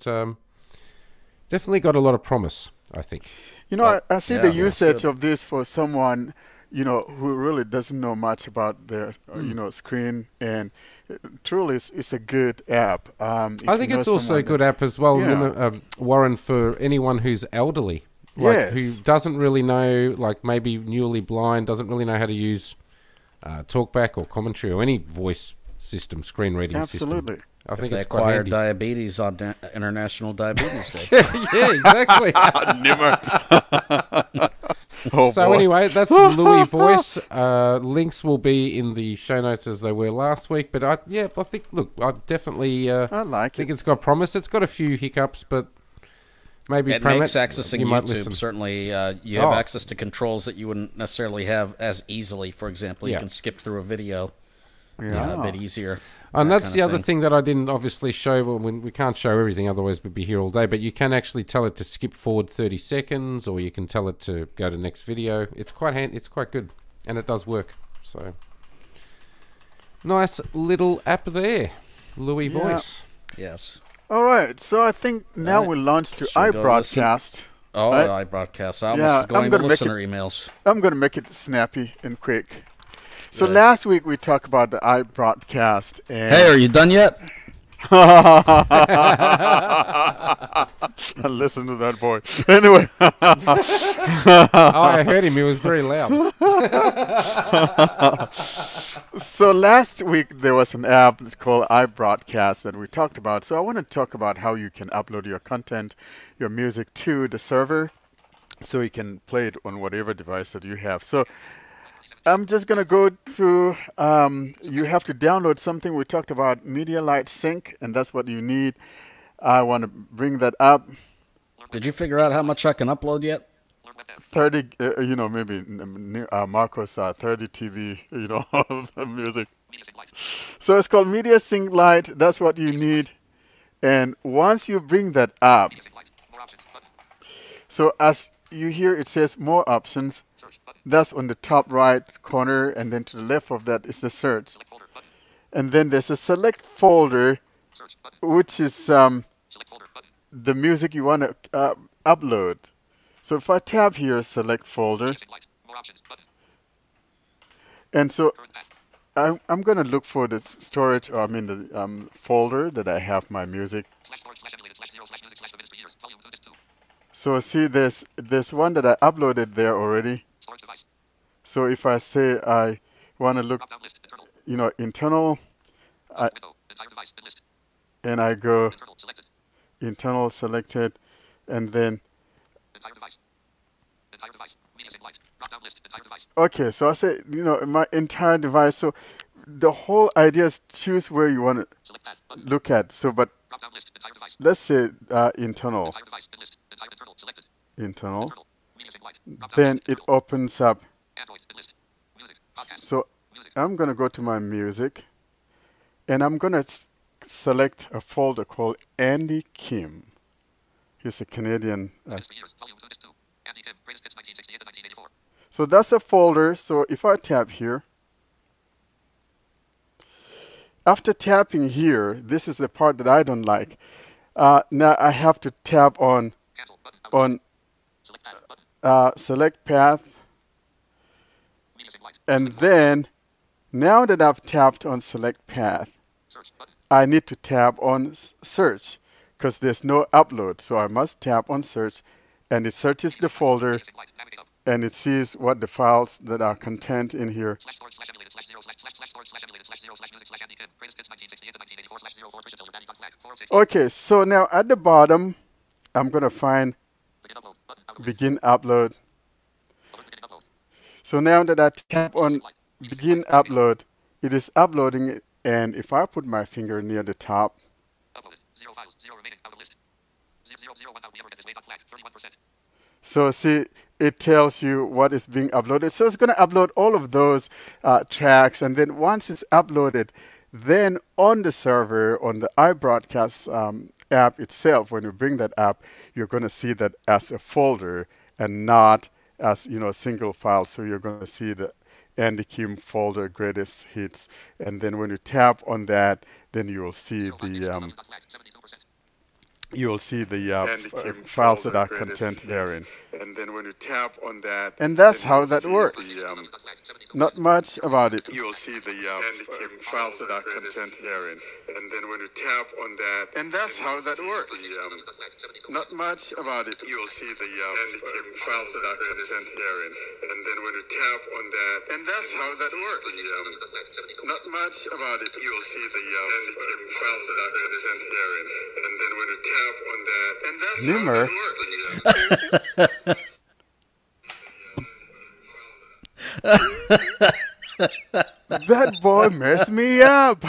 definitely got a lot of promise, I think. You know, I see the usage good. of this for someone, you know, who really doesn't know much about their, you know, screen. And truly, it's a good app. I think it's also a good app as well, Warren, for anyone who's elderly. Like, who doesn't really know, like maybe newly blind, doesn't really know how to use talkback or commentary or any voice system, screen reading system. Absolutely. I think They it's quite acquired handy. diabetes on International Diabetes Day. Yeah, exactly. Nimer. Oh, So boy. anyway, that's Louie Voice. Links will be in the show notes as they were last week. But I think, look, I definitely I like think it. it's got promise. It's got a few hiccups, but maybe It makes accessing you might YouTube listen. certainly. You have access to controls that you wouldn't necessarily have as easily. For example, you can skip through a video a bit easier. And that that's kind the of other thing. thing that I didn't obviously show. Well, we can't show everything, otherwise we'd be here all day. But you can actually tell it to skip forward 30 seconds, or you can tell it to go to next video. It's quite It's quite good, and it does work. So nice little app there, Louie Voice. Yes. All right. So I think now we'll launch to Should we go iBroadcast. Oh, Right? iBroadcast. I almost Yeah, was going I'm to gonna make listener emails. I'm going to make it snappy and quick. So Good. last week we talked about the iBroadcast. And Hey, are you done yet? listen to that boy. Anyway. Oh, I heard him. He was very loud. So last week there was an app that's called iBroadcast that we talked about. So I want to talk about how you can upload your content, your music to the server, so you can play it on whatever device that you have. So I'm just going to go through, you have to download something. We talked about Media Light Sync, and that's what you need. I want to bring that up. Did you figure out how much I can upload yet? 30, you know, maybe Marcos 30 TV, you know, of music. So it's called Media Sync Lite. That's what you need. And once you bring that up, so as you hear it says more options. That's on the top right corner, and then to the left of that is the search. And then there's a select folder, which is the music you want to upload. So if I tap here, select folder, and so I'm going to look for the storage, or I mean the folder that I have my music. So see, there's one that I uploaded there already. So if I say I want to look, you know, internal, and I go internal selected, and then okay, so I say, you know, my entire device. So the whole idea is choose where you want to look at. So, but let's say internal. Then it opens up. So I'm going to go to my music, and I'm going to select a folder called Andy Kim. He's a Canadian. So that's a folder. So if I tap here, after tapping here, this is the part that I don't like. Now I have to tap on select path, and then now that I've tapped on select path, I need to tap on search because there's no upload. So I must tap on search, and it searches the folder, and it sees what the files that are content in here. Okay, so now at the bottom, I'm going to find begin upload. So now that I tap on begin upload, it is uploading it, and if I put my finger near the top, so see, it tells you what is being uploaded. So it's going to upload all of those tracks, and then once it's uploaded, then on the server, on the iBroadcast app itself, when you bring that app, you're going to see that as a folder and not as a single file. So you're going to see the Andy Kim folder, greatest hits, and then when you tap on that, then you will see the files that are content therein. And then when you tap on that, and that's how that works. Not much about it. You will see the files that are content therein. And then when you tap on that, and that's how that works. Not much about it. You will see the files that are content therein. And then when you tap on that, and that's how that works. Not much about it. You will see the files that are content therein. And then when you tap on that, and that's Nimer. how that works. That boy messed me up.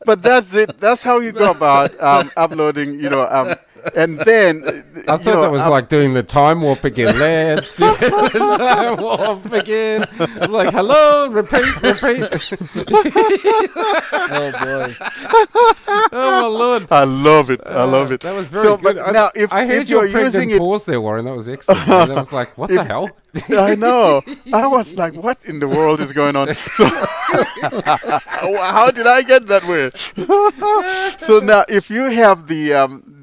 But that's it. That's how you go about uploading, and then I thought that was like doing the time warp again. Let's do the time warp again. It's like, hello, repeat. Oh boy! Oh my lord! I love it. I love it. That was very good. But now, if I heard if you're your pregnant using it, pause there, Warren. That was excellent. And I was like, what the hell? I know. I was like, what in the world is going on? So, how did I get that way? So now, if you have the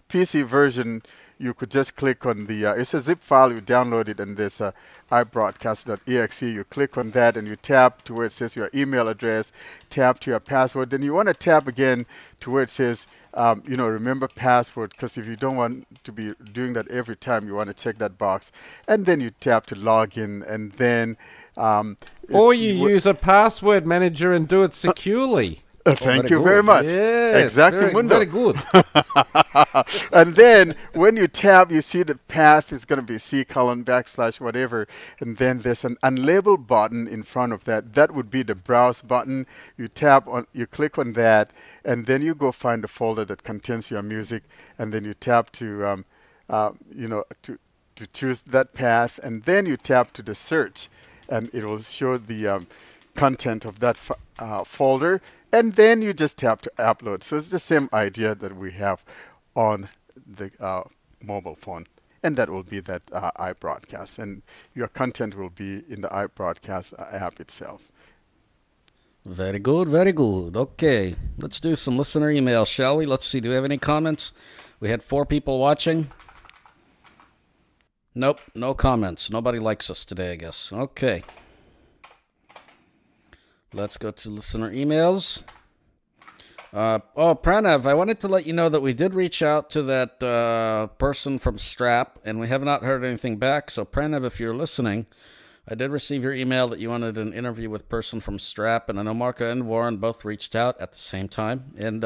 PC version, you could just click on the, it's a zip file, you download it, and there's iBroadcast.exe. You click on that, and you tap to where it says your email address, tap to your password. Then you want to tap again to where it says, remember password, because if you don't want to be doing that every time, you want to check that box. And then you tap to log in, and then... or you use a password manager and do it securely. Thank you very much. Yes, Exactamundo. very good. And then when you tap, you see the path is going to be C:\/ whatever. And then there's an unlabeled button in front of that. That would be the browse button. You tap on, you click on that, and then you go find the folder that contains your music. And then you tap to, to choose that path. And then you tap to the search, and it will show the content of that folder. And then you just tap to upload. So it's the same idea that we have on the mobile phone. And that will be that iBroadcast. And your content will be in the iBroadcast app itself. Very good, very good. Okay, let's do some listener emails, shall we? Let's see, do we have any comments? We had 4 people watching. Nope, no comments. Nobody likes us today, I guess. Okay. Let's go to listener emails. Pranav, I wanted to let you know that we did reach out to that person from Strap, and we have not heard anything back. So, Pranav, if you're listening, I did receive your email that you wanted an interview with person from Strap, and I know Marco and Warren both reached out at the same time. And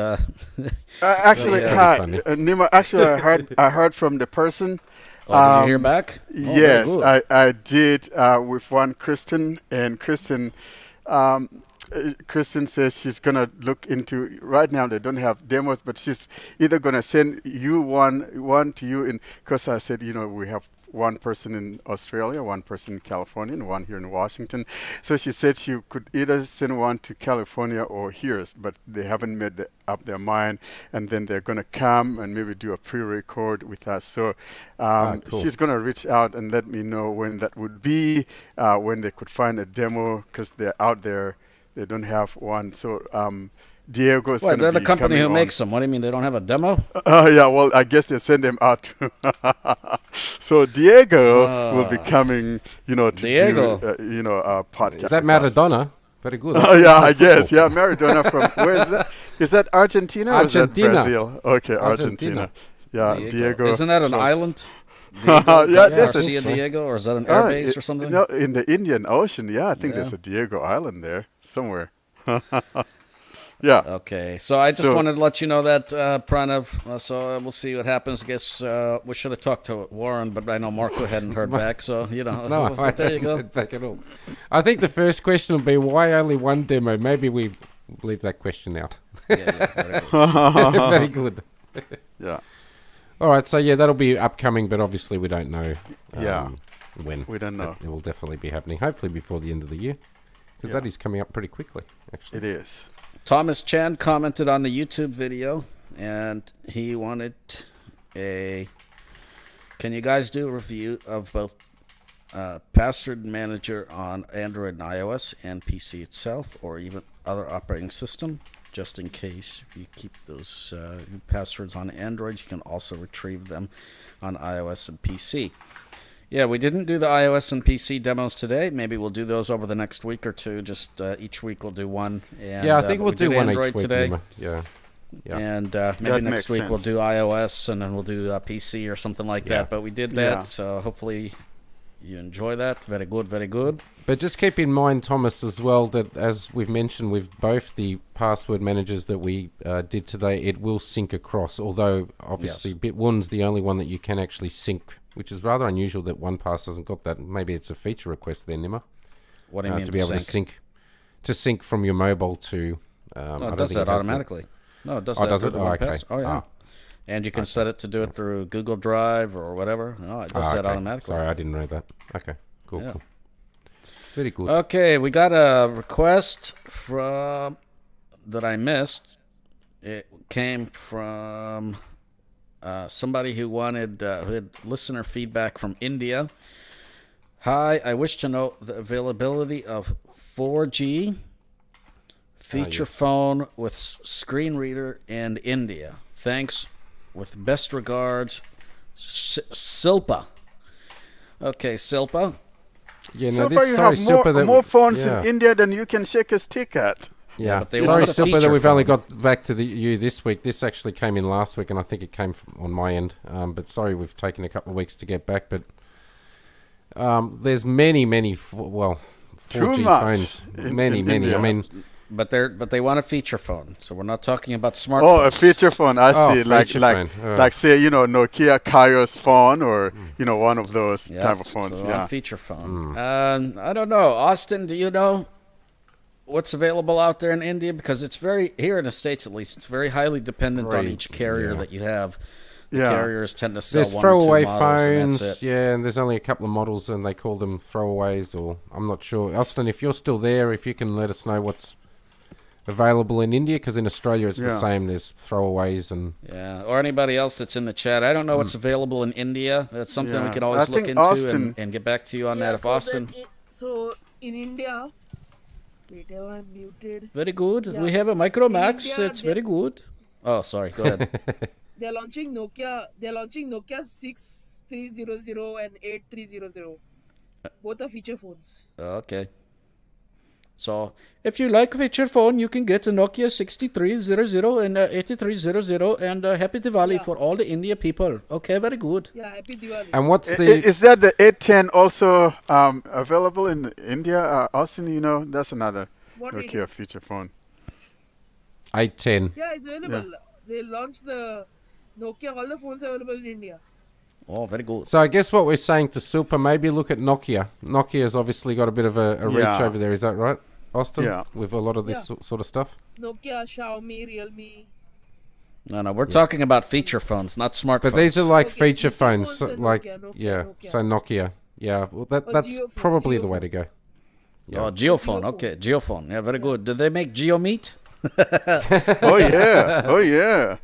actually, Nima, actually, I heard from the person. Oh, did you hear back? Yes, I did with one Kristen, and Kristen says she's going to look into, right now they don't have demos, but she's either going to send you one to you, because I said, we have one person in Australia, one person in California, and one here in Washington. So she said she could either send one to California or here, but they haven't made up their mind, and then they're going to come and maybe do a pre-record with us. So cool. She's going to reach out and let me know when that would be, when they could find a demo, because they're out there. They don't have one. So Diego is going to be they're the company who on. makes them. What do you mean they don't have a demo? Yeah, well, I guess they send them out. So Diego will be coming, to Diego. do, a podcast. Is that Maradona? Very good. Oh, yeah, I guess. Yeah, Maradona from, where is that? Is that Argentina or is that Argentina. Brazil? Okay, Argentina. Yeah, Diego. Isn't that an island? Yeah, there's Garcia Diego, or is that an air base or something? No, in the Indian Ocean. Yeah, I think there's a Diego Island there somewhere. Yeah. Okay, so I just wanted to let you know that, Pranav. So we'll see what happens. I guess we should have talked to Warren, but I know Marco hadn't heard back. So No, but there you go. Heard back at all. I think the first question will be why only one demo. Maybe we leave that question out. Yeah, very good. Very good. Yeah. All right, so yeah, that'll be upcoming, but obviously we don't know when. We don't know. But it will definitely be happening, hopefully before the end of the year, because that is coming up pretty quickly, actually. It is. Thomas Chan commented on the YouTube video, and he wanted can you guys do a review of both Password Manager on Android and iOS and PC itself, or even other operating system? Just in case you keep those passwords on Android, you can also retrieve them on iOS and PC. Yeah, we didn't do the iOS and PC demos today. Maybe we'll do those over the next week or two. Just each week we'll do one. And, yeah, I think we'll do one Android each week today. Yeah. And maybe next week we'll do iOS, and then we'll do PC or something like that. But we did that, so hopefully you enjoy that. Very good, very good. But just keep in mind, Thomas, as well, that as we've mentioned with both the password managers that we did today, it will sync across, although obviously Bitwarden's the only one that you can actually sync, which is rather unusual that OnePass hasn't got that. Maybe it's a feature request there, Nimer. What do you mean to be able to sync from your mobile to... it does that automatically. No, it does that. Does it? Okay. Oh, yeah. And you can set it to do it through Google Drive or whatever. No, it does that automatically. Sorry, I didn't know that. Okay, cool. Yeah. Cool. Very good. Okay, we got a request from that I missed. It came from somebody who wanted who had listener feedback from India. Hi, I wish to know the availability of 4G feature phone with screen reader in India. Thanks. With best regards, Silpa. Okay, Silpa. Yeah, no, Silpa, you have more phones in India than you can shake a stick at. Yeah, but sorry, Silpa, that we've only got back to you this week. This actually came in last week, and I think it came on my end. But sorry, we've taken a couple of weeks to get back. But there's many, 4G phones. Many. I mean... But they want a feature phone, so we're not talking about smartphones. Oh, a feature phone. I see. Like say, Nokia Kairos phone, or one of those type of phones. So a feature phone. I don't know, Austin. Do you know what's available out there in India? Because it's here in the States, at least, it's very highly dependent on each carrier that you have. The carriers tend to sell one or two models, and that's it. And there's only a couple of models, and they call them throwaways, or I'm not sure. Austin, if you're still there, if you can let us know what's available in India, because in Australia it's the same. There's throwaways and or anybody else that's in the chat. I don't know what's available in India. That's something we can always look into and get back to you on that. If Austin. So in India, wait, I'm muted. Very good. We have a Micromax. It's very good. Oh, sorry. Go ahead. They're launching Nokia 6300 and 8300. Both are feature phones. Okay. So, if you like feature phone, you can get a Nokia 6300 and 8300, and Happy Diwali for all the India people. Okay, very good. Yeah, Happy Diwali. And what's is that the 810 also available in India? Austin, that's another Nokia feature phone. 810. Yeah, it's available. Yeah. They launched the Nokia, all the phones are available in India. Oh, very good. So I guess what we're saying to Silpa, maybe look at Nokia. Nokia's obviously got a bit of a reach over there. Is that right, Austin? Yeah. With a lot of this sort of stuff? Nokia, Xiaomi, Realme. No, we're talking about feature phones, not smartphones. But these are like feature phones. So Nokia. Yeah, well, that's probably the way to go. Yeah. Oh, Geophone. Okay, Geophone. Yeah, very good. Do they make GeoMeat? Oh, yeah.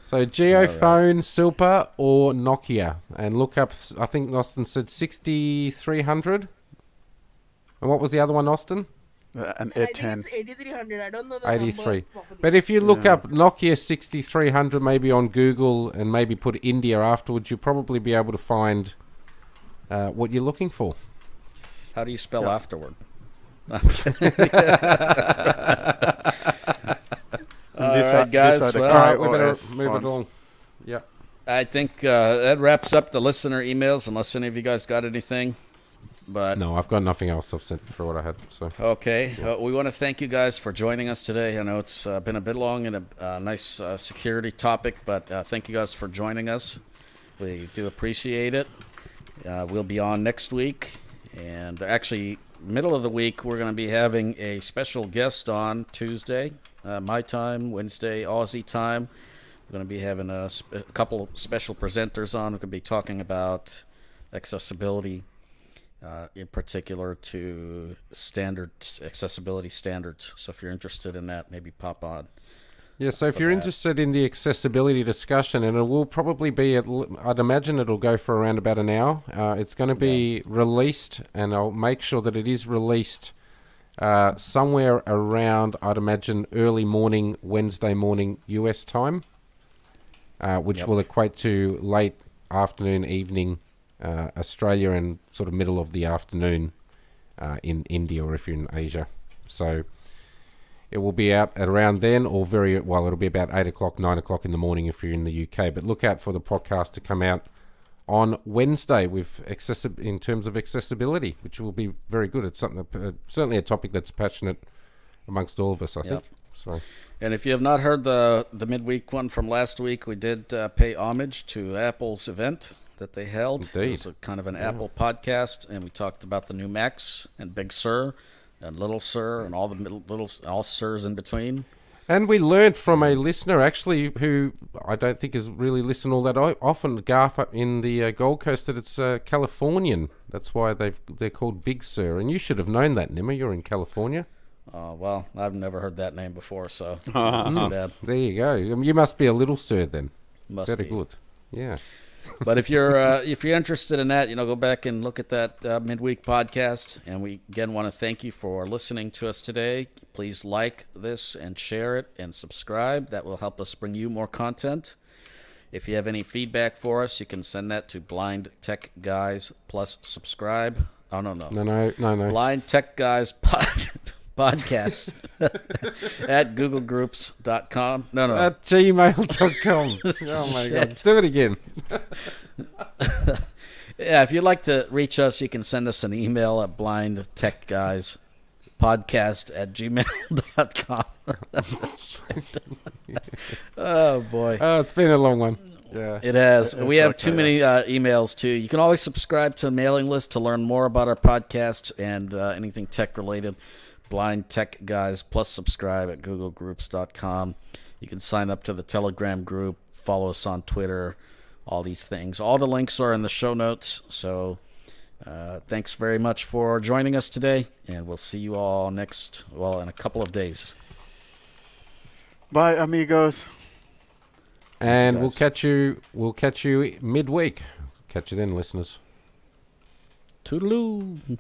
So Geophone, Silpa, or Nokia, and look up. I think Austin said 6300. And what was the other one, Austin? An 810. I think it's 8300. I don't know the 83. number. But if you look up Nokia 6300, maybe on Google, and maybe put India afterwards, you'll probably be able to find what you're looking for. How do you spell afterward? All right, guys. All right, we better move it along. Yeah. I think that wraps up the listener emails, unless any of you guys got anything. But no, I've got nothing else. I've sent for what I had. So okay, we want to thank you guys for joining us today. I know it's been a bit long and a nice security topic, but thank you guys for joining us. We do appreciate it. We'll be on next week, and actually, middle of the week, we're going to be having a special guest on Tuesday, my time, Wednesday, Aussie time. We're going to be having a couple of special presenters on. We're going to be talking about accessibility, in particular to accessibility standards. So if you're interested in that, maybe pop on. Yeah, so if you're interested in the accessibility discussion, and it will probably be, I'd imagine it'll go for around about an hour. It's going to be released, and I'll make sure that it is released somewhere around, I'd imagine, early morning, Wednesday morning US time, which will equate to late afternoon, evening Australia, and sort of middle of the afternoon in India, or if you're in Asia. So it will be out at around then, or it'll be about 8 o'clock, 9 o'clock in the morning if you're in the UK. But look out for the podcast to come out on Wednesday with in terms of accessibility, which will be very good. It's something certainly a topic that's passionate amongst all of us, I think. So, and if you have not heard the midweek one from last week, we did pay homage to Apple's event that they held. Indeed. It was kind of an Apple podcast, and we talked about the new Macs and Big Sur and Little Sur and all the all Sirs in between. And we learned from a listener, actually, who I don't think has really listened all that often, Garth up in the Gold Coast, that it's Californian. That's why they're called Big Sur. And you should have known that, Nimer. You're in California. Well, I've never heard that name before, so too bad. There you go. You must be a Little Sir then. Very good. Yeah. But if you're interested in that, go back and look at that midweek podcast. And we again want to thank you for listening to us today. Please like this and share it and subscribe. That will help us bring you more content. If you have any feedback for us, you can send that to Blind Tech Guys plus subscribe. Oh no. Blind Tech Guys podcast at googlegroups.com. No. At gmail.com. Oh my God. Do it again. Yeah, if you'd like to reach us, you can send us an email at blindtechguyspodcast@gmail.com. Oh boy. Oh, it's been a long one. Yeah. It has. We have too many emails too. You can always subscribe to the mailing list to learn more about our podcast and anything tech related. Blind Tech Guys plus subscribe at googlegroups.com. You can sign up to the Telegram group, follow us on Twitter, all these things. All the links are in the show notes. So thanks very much for joining us today, and we'll see you all in a couple of days. Bye, amigos. And we'll catch you midweek. Catch you then, listeners. Toodaloo.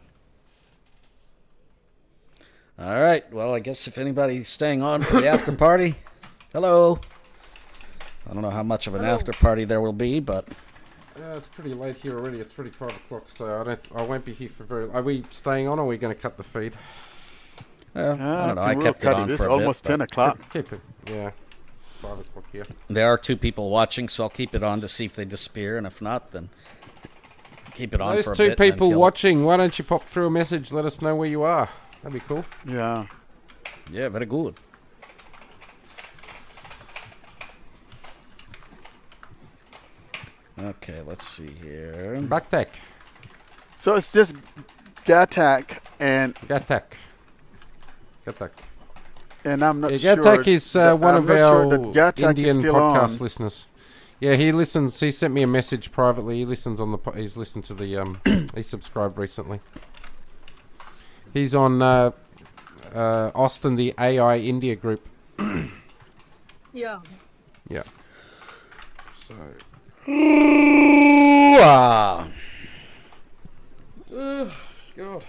All right. Well, I guess if anybody's staying on for the after party, hello. I don't know how much of an after party there will be, but it's pretty late here already. It's already 5 o'clock, so I won't be here for very. Are we staying on, or are we going to cut the feed? I don't know. I kept it on for a bit. It's almost 10 o'clock. Keep it. Yeah, it's 5 o'clock here. There are 2 people watching, so I'll keep it on to see if they disappear, and if not, then keep it on for a bit. Those 2 people watching, why don't you pop through a message? Let us know where you are. That'd be cool. Yeah. Yeah, very good. Okay, let's see here. Backpack. So it's just Gatak and... Gatak. And I'm not sure... Gatak is one of our Indian podcast on. listeners. Yeah, he listens. He sent me a message privately. He listens on the... He's listened to the... he subscribed recently. He's on Austin, the AI India group. Yeah. Yeah. So... God.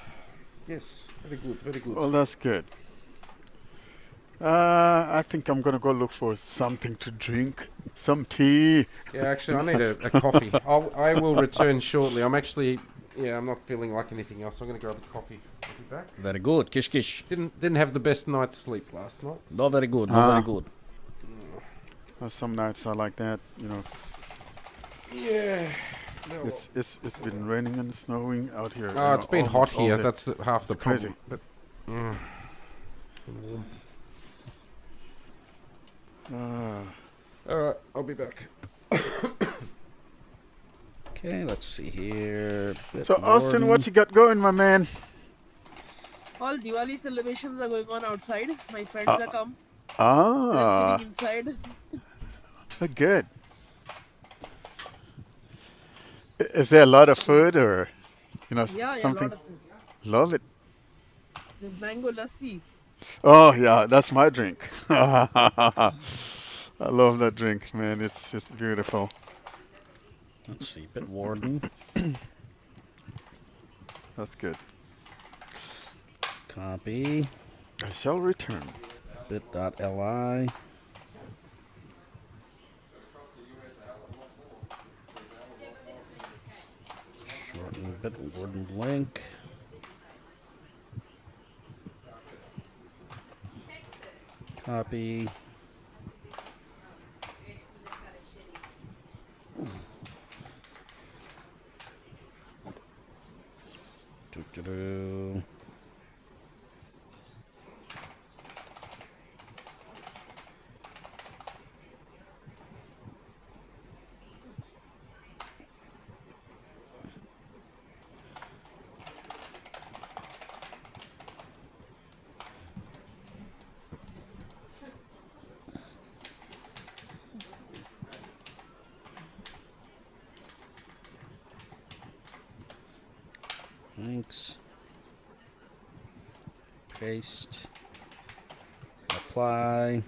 Yes. Very good. Very good. Well, that's good. I think I'm going to go look for something to drink. Some tea. Yeah, actually, I need a coffee. I will return shortly. I'm actually... Yeah, I'm not feeling like anything else. I'm going to grab a coffee. I'll be back. Very good. Kish kish. Didn't have the best night's sleep last night. No, very good. No, very good. Well, some nights are like that, Yeah. It's been raining and snowing out here. Oh, it's been hot here. That's half the problem. Crazy. But, all right, I'll be back. Okay, let's see here. So, Austin, what you got going, my man? All Diwali celebrations are going on outside. My friends are come. Ah. I'm sitting inside. Good. Is there a lot of food or, Yeah, yeah, a something? lot of food. Love it. There's mango lassi. Oh yeah, that's my drink. I love that drink, man. It's just beautiful. Let's see, Bitwarden. That's good. Copy. I shall return. Bit.ly. Shorten Bitwarden link. Copy. Doo-doo-doo. Links. Paste. Apply.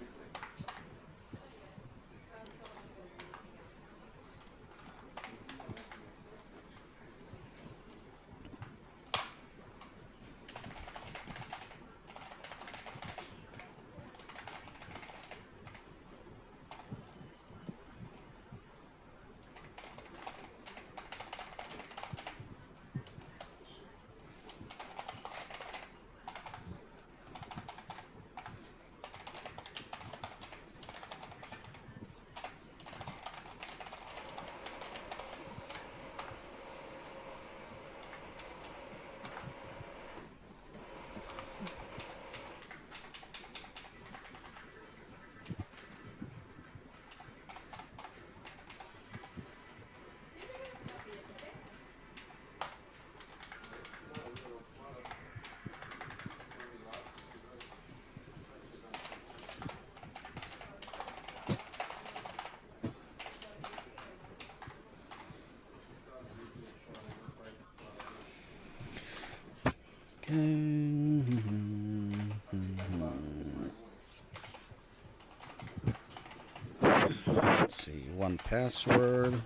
Let's see, one password.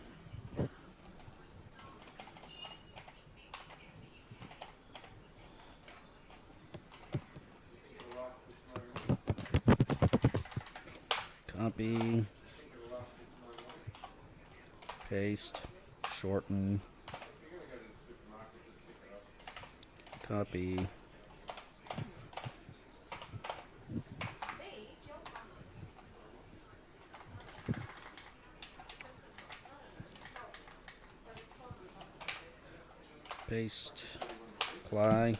Copy. Paste. Shorten. Copy. Paste. Apply.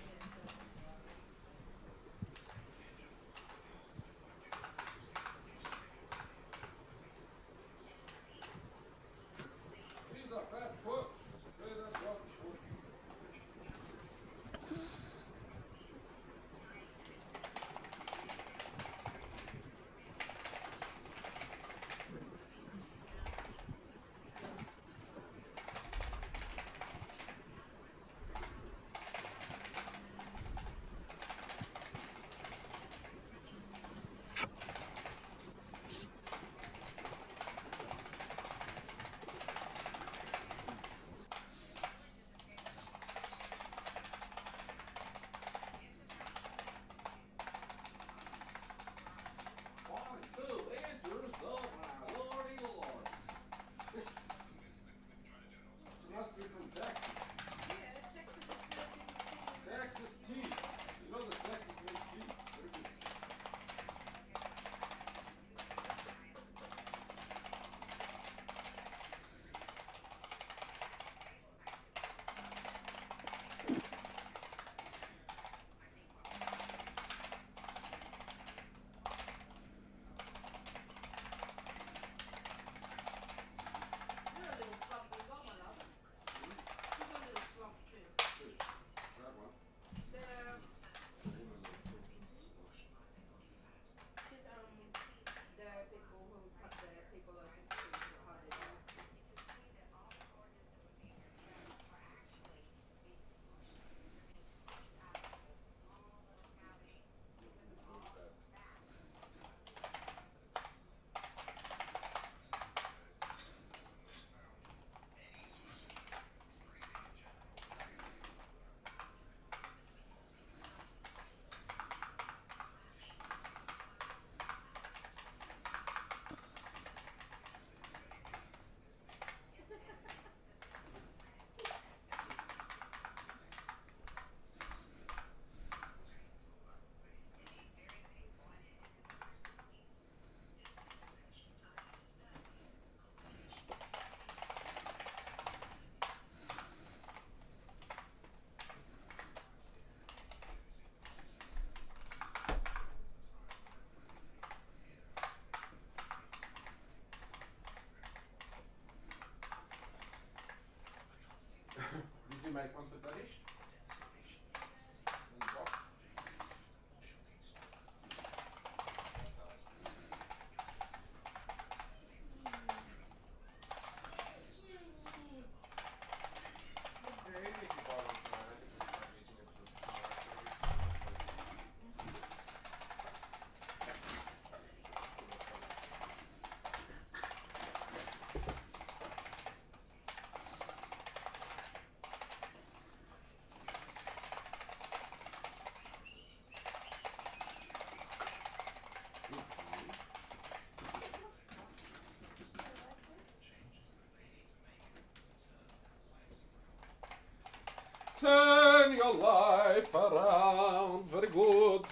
Turn your life around. Very good.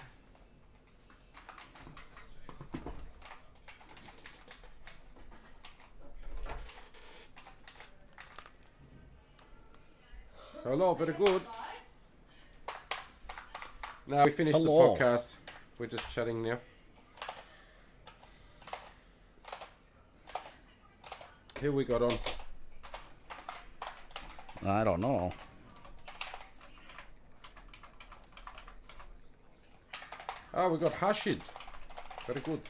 Hello, very good. Now we finished the podcast. We're just chatting now. Who we got on? I don't know. Oh, we got Hashid. Very good.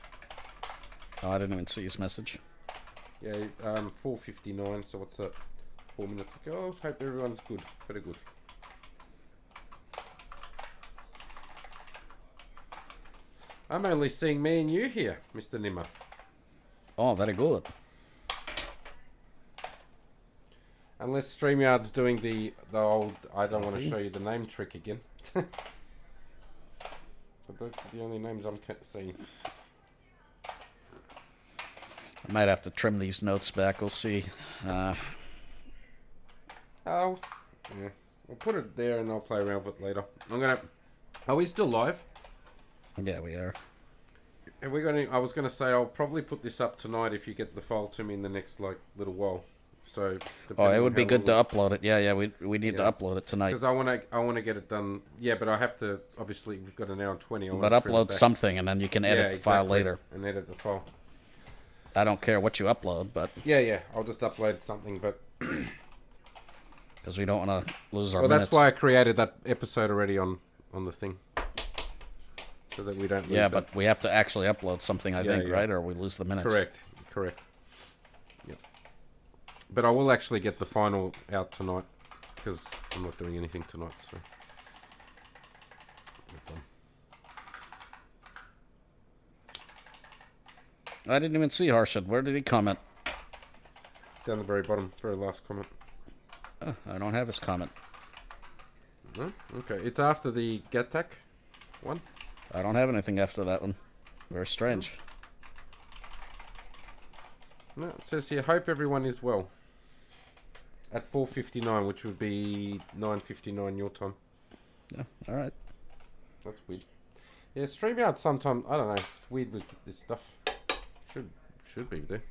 Oh, I didn't even see his message. Yeah, 4:59. So what's that? 4 minutes ago. Hope everyone's good. Very good. I'm only seeing me and you here, Mr. Nimer. Oh, very good. Unless StreamYard's doing the old, I don't want to show you the name trick again. But those are the only names I'm seeing. I might have to trim these notes back. We'll see. Oh, yeah. We'll put it there and I'll play around with it later. Are we still live? Yeah, we are. Are we going to? I was going to say I'll probably put this up tonight if you get the file to me in the next little while. So. Oh, it would be good to upload it. Yeah, we need to upload it tonight. Because I want to get it done. Yeah, but I have to. Obviously, we've got an hour and 20. But upload something and then you can edit the file later. And edit the file. I don't care what you upload, but yeah, I'll just upload something, but because we don't want to lose our well, minutes. that's why I created that episode already on the thing, so that we don't lose yeah, but we have to actually upload something, I think, right? Or we lose the minutes. Correct. Yep. But I will actually get the final out tonight because I'm not doing anything tonight, so we're done. I didn't even see Harshad. Where did he comment? Down the very bottom, very last comment. Oh, I don't have his comment. No? Okay, it's after the Gattack one. I don't have anything after that one. Very strange. No, it says here, hope everyone is well. At 4:59, which would be 9:59 your time. Yeah, all right. That's weird. Yeah, StreamYard sometimes, I don't know, it's weird with this stuff. Should be there.